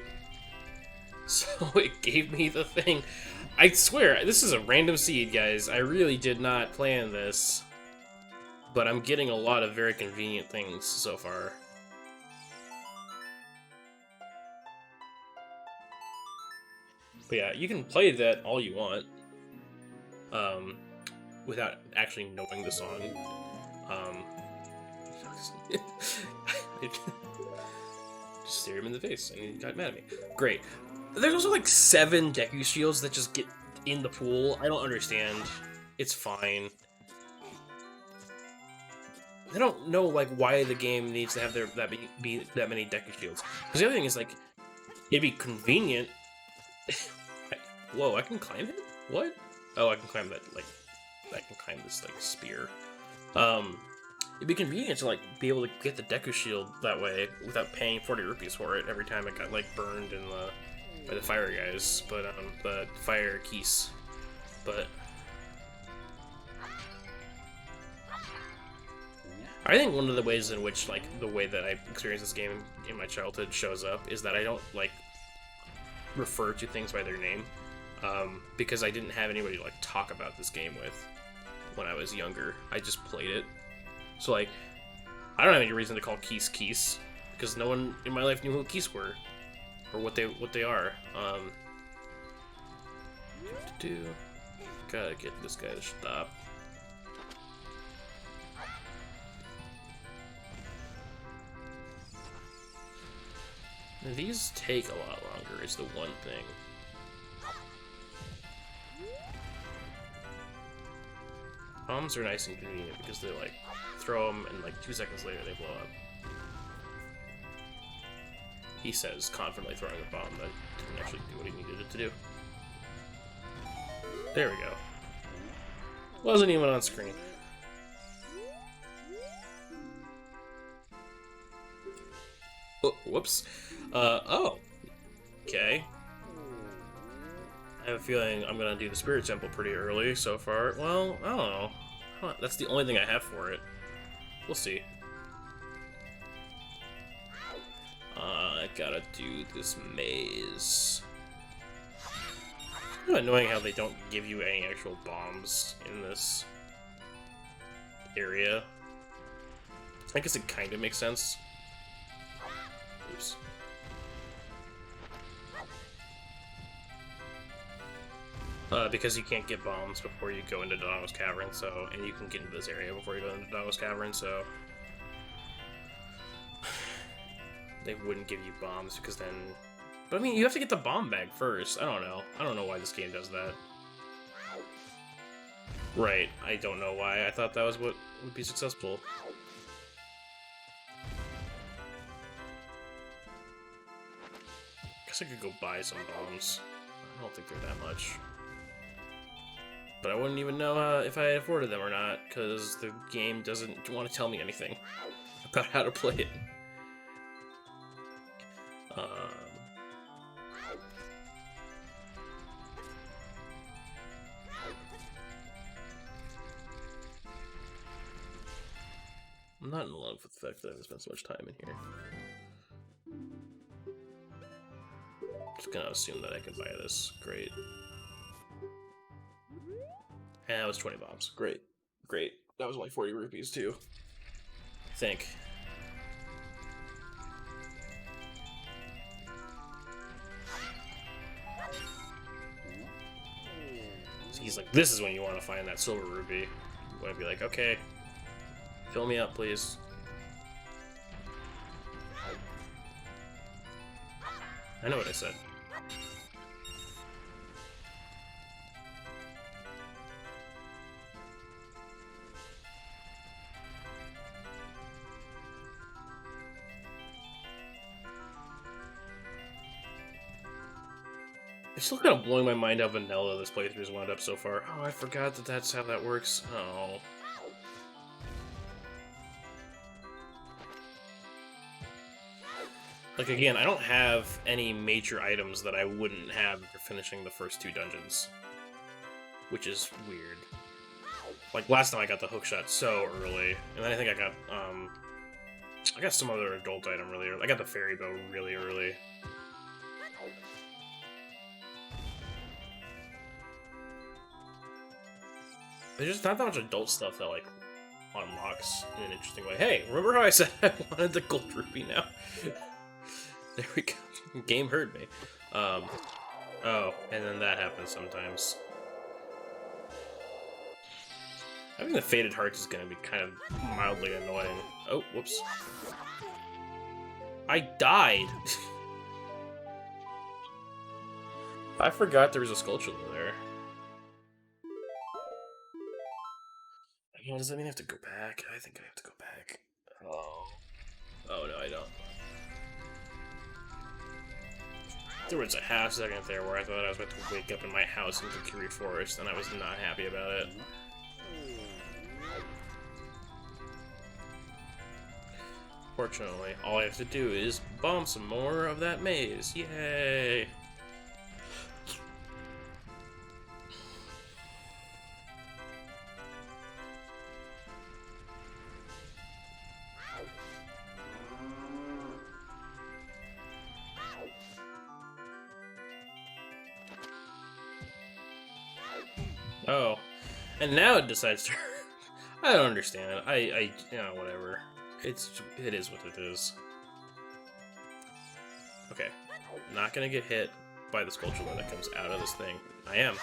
So it gave me the thing. I swear, this is a random seed, guys. I really did not plan this. But I'm getting a lot of very convenient things so far. But yeah, you can play that all you want. Without actually knowing the song. Just stare him in the face, and he got mad at me. Great. There's also like 7 Deku shields that just get in the pool. I don't understand. It's fine. I don't know like why the game needs to have be that many Deku shields. Because the other thing is like, it'd be convenient. Whoa, I can climb it? What? Oh, I can climb that, like, I can climb this, like, spear. It'd be convenient to, like, be able to get the Deku Shield that way without paying 40 rupees for it every time it got, like, burned in by the fire guys, but, the fire keys. But I think one of the ways in which, like, the way that I experienced this game in my childhood shows up is that I don't, like, refer to things by their name, because I didn't have anybody to, like, talk about this game with when I was younger. I just played it. So, like, I don't have any reason to call keys keys, because no one in my life knew who keys were, or what they are. Gotta get this guy to stop. These take a lot longer is the one thing. Bombs are nice and convenient because they like throw them and like 2 seconds later they blow up. He says, confidently throwing a bomb that didn't actually do what he needed it to do. There we go. Wasn't even on screen. Oh, whoops. Oh. Okay. I have a feeling I'm gonna do the Spirit Temple pretty early so far. Well, I don't know. That's the only thing I have for it. We'll see. I gotta do this maze. It's kind of annoying how they don't give you any actual bombs in this area. I guess it kind of makes sense. Oops. Because you can't get bombs before you go into Donna's Cavern, so, and you can get into this area before you go into Donna's Cavern, so they wouldn't give you bombs because then. But I mean, you have to get the bomb bag first. I don't know. I don't know why this game does that. Right. I don't know why. I thought that was what would be successful. Guess I could go buy some bombs. I don't think they're that much. But I wouldn't even know if I afforded them or not, because the game doesn't want to tell me anything about how to play it. I'm not in love with the fact that I haven't spent so much time in here. Just gonna assume that I can buy this. Great. And that was 20 bombs. Great. Great. That was like 40 rupees too. I think. So he's like, this is when you want to find that silver rupee. You want to be like, okay, fill me up, please. I know what I said. It's still kind of blowing my mind how vanilla this playthrough has wound up so far. Oh, I forgot that that's how that works. Oh. Like, again, I don't have any major items that I wouldn't have after finishing the first 2 dungeons. Which is weird. Like, last time I got the hookshot so early, and then I think I got some other adult item really early. I got the fairy bow really early. There's just not that much adult stuff that, like, unlocks in an interesting way. Hey, remember how I said I wanted the gold rupee now? There we go. Game heard me. Oh, and then that happens sometimes. Having the faded hearts is gonna be kind of mildly annoying. Oh, whoops. I died! I forgot there was a sculpture there. Does that mean I have to go back? I think I have to go back. Oh. Oh, no, I don't. There was a half second there where I thought I was about to wake up in my house in Kokiri Forest, and I was not happy about it. Fortunately, all I have to do is bomb some more of that maze. Yay! Oh, and now it decides to. I don't understand. You know, whatever. It is what it is. Okay, not gonna get hit by the sculpture that comes out of this thing. I am.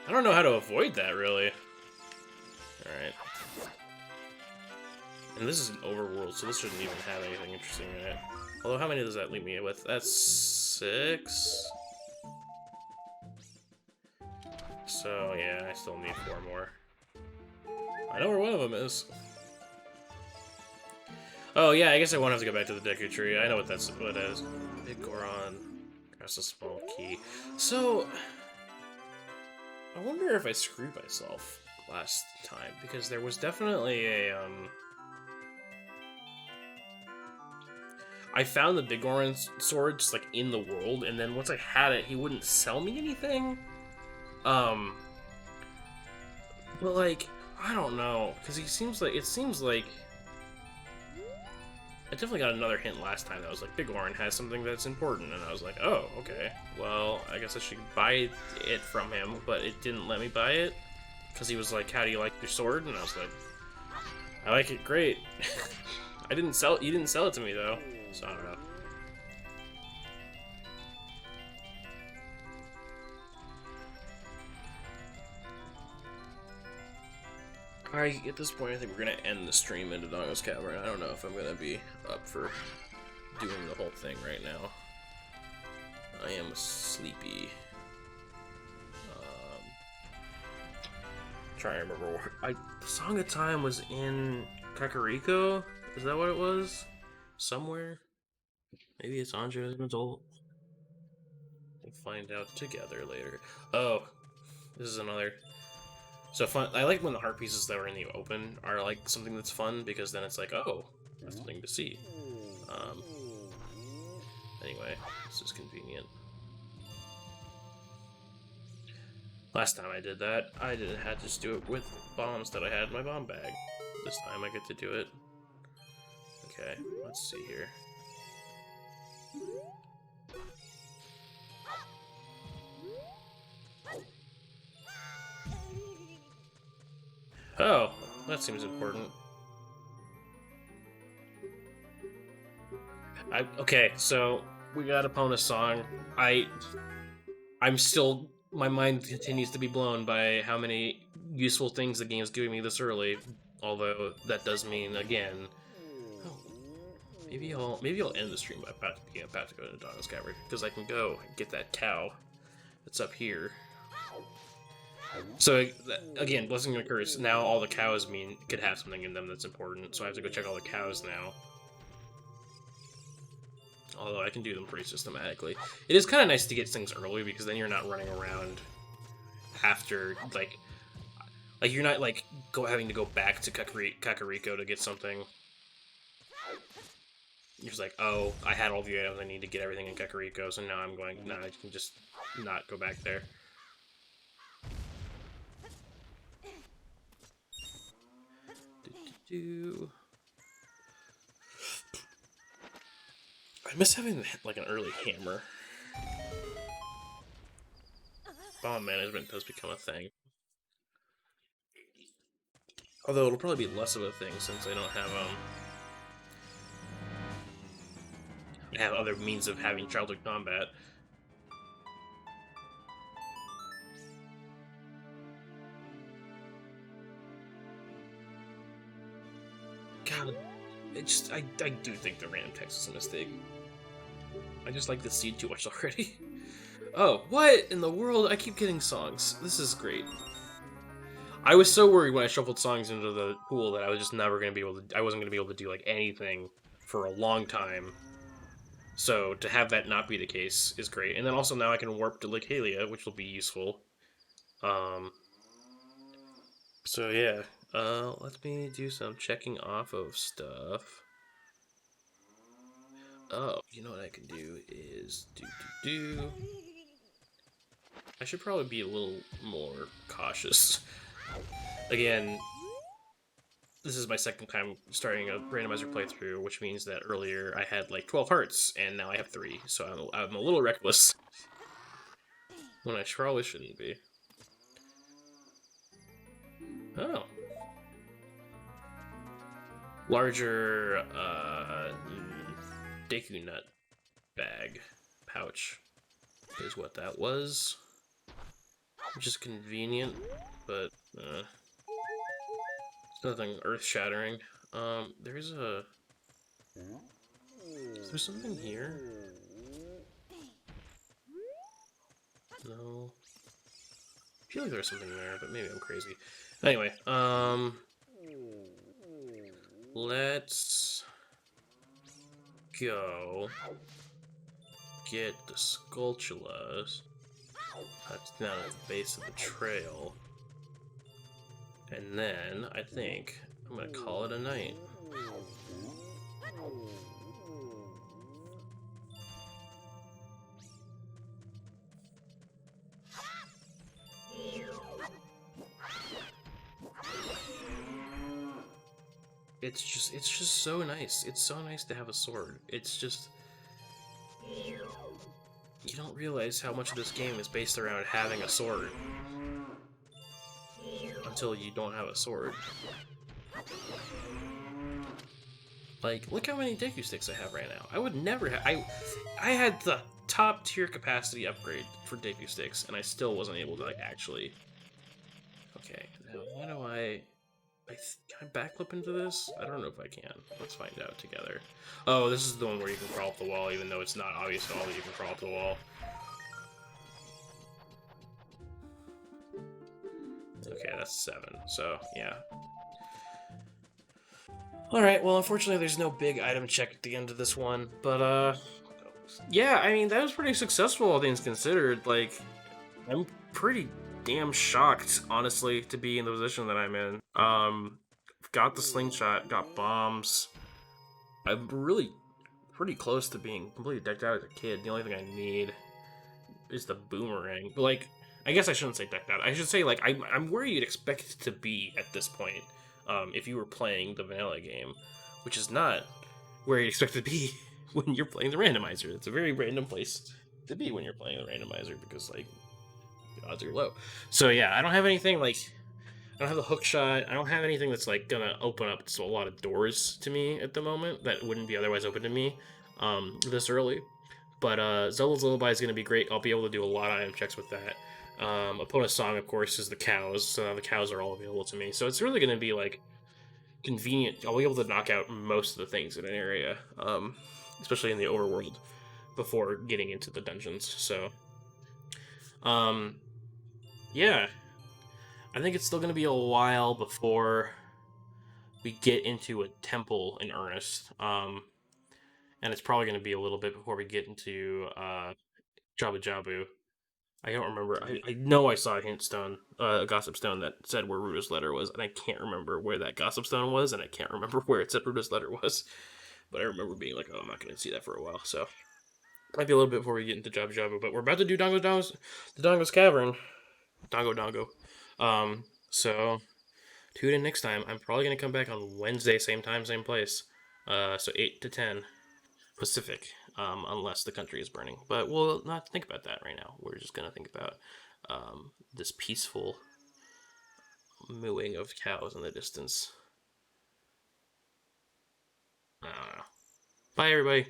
I don't know how to avoid that really. All right. And this is an overworld, so this shouldn't even have anything interesting in it. Although, how many does that leave me with? That's 6. So, yeah, I still need 4 more. I know where one of them is. Oh, yeah, I guess I won't have to go back to the Deku Tree. I know what it is. Big Goron. That's a small key. So, I wonder if I screwed myself last time, because there was definitely a, I found the Big Goron sword just, like, in the world, and then once I had it, he wouldn't sell me anything. But, like, I don't know, because it seems like I definitely got another hint last time that was like, Big Goron has something that's important, and I was like, oh, okay, well, I guess I should buy it from him, but it didn't let me buy it, because he was like, how do you like your sword? And I was like, I like it great. You didn't sell it to me, though, so I don't know. Alright, at this point, I think we're gonna end the stream into Dongo's Cavern. I don't know if I'm gonna be up for doing the whole thing right now. I am sleepy. Trying to remember where Song of Time was in Kakariko? Is that what it was? Somewhere? Maybe it's Andre as an adult. We'll find out together later. Oh, this is another. So fun. I like when the heart pieces that are in the open are like something that's fun, because then it's like, oh, that's something to see. Anyway, this is convenient. Last time I did that, I had to just do it with bombs that I had in my bomb bag. This time I get to do it. Okay, let's see here. Oh, that seems important. Okay, so we got Epona's song. I'm still, my mind continues to be blown by how many useful things the game's giving me this early. Although that does mean, again, oh, maybe I'll end the stream by being about to go to Dongo's Cavern, because I can go and get that cow that's up here. So again, blessing and curse. Now all the cows could have something in them that's important. So I have to go check all the cows now. Although I can do them pretty systematically. It is kind of nice to get things early, because then you're not running around after, like you're not, like, having to go back to Kakariko to get something. You're just like, oh, I had all the items I need to get everything in Kakariko, so now I'm going, nah, I can just not go back there. I miss having, like, an early hammer. Bomb management does become a thing. Although it'll probably be less of a thing since I don't have other means of having childhood combat. God, I do think the random text is a mistake. I just like the seed too much already. Oh, what in the world? I keep getting songs. This is great. I was so worried when I shuffled songs into the pool that I was just never going to be able to... I wasn't going to be able to do, like, anything for a long time. So, to have that not be the case is great. And then also now I can warp to Lycalia, which will be useful. So, yeah. Let me do some checking off of stuff. Oh, you know what I can do is... I should probably be a little more cautious. Again, this is my second time starting a randomizer playthrough, which means that earlier I had like 12 hearts, and now I have 3, so I'm a little reckless. When I probably shouldn't be. Oh. Larger, Deku Nut bag pouch is what that was. Which is convenient, but, it's nothing earth-shattering. There's a... Is there something here? No. I feel like there's something there, but maybe I'm crazy. Anyway, let's go get the Skulltulas. That's down at the base of the trail. And then, I think, I'm gonna call it a night. It's just so nice. It's so nice to have a sword. It's just... You don't realize how much of this game is based around having a sword. Until you don't have a sword. Like, look how many Deku Sticks I have right now. I would never have... I had the top tier capacity upgrade for Deku Sticks, and I still wasn't able to, like, actually... Okay, now how do I... Can I backflip into this? I don't know if I can. Let's find out together. Oh, this is the one where you can crawl up the wall, even though it's not obvious at all that you can crawl up the wall. Okay, that's 7. So, yeah. Alright, well, unfortunately there's no big item check at the end of this one, but, yeah, I mean, that was pretty successful, all things considered. Like, I'm pretty damn shocked, honestly, to be in the position that I'm in. Got the slingshot, got bombs. I'm really pretty close to being completely decked out as a kid. The only thing I need is the boomerang. But, like, I guess I shouldn't say decked out. I should say, like, I'm where you'd expect it to be at this point, if you were playing the vanilla game, which is not where you'd expect it to be when you're playing the randomizer. It's a very random place to be when you're playing the randomizer because, like, the odds are low. So, yeah, I don't have anything, like... I don't have the hook shot. I don't have anything that's like gonna open up a lot of doors to me at the moment that wouldn't be otherwise open to me this early. But Zelda's Lullaby is gonna be great. I'll be able to do a lot of item checks with that. Opponent's Song, of course, is the cows, so the cows are all available to me. So it's really gonna be like convenient. I'll be able to knock out most of the things in an area, especially in the overworld, before getting into the dungeons. So, yeah. I think it's still going to be a while before we get into a temple in earnest. And it's probably going to be a little bit before we get into Jabu Jabu. I don't remember. I know I saw a hint stone, a gossip stone that said where Ruda's letter was, and I can't remember where that gossip stone was, and I can't remember where it said Ruda's letter was. But I remember being like, oh, I'm not going to see that for a while, so... Might be a little bit before we get into Jabu Jabu, but we're about to do the Dongo's Cavern. Dongo. So tune in next time. I'm probably gonna come back on Wednesday, same time, same place. So 8 to 10 Pacific, unless the country is burning. But we'll not think about that right now. We're just gonna think about this peaceful mooing of cows in the distance. I don't know. Bye, everybody.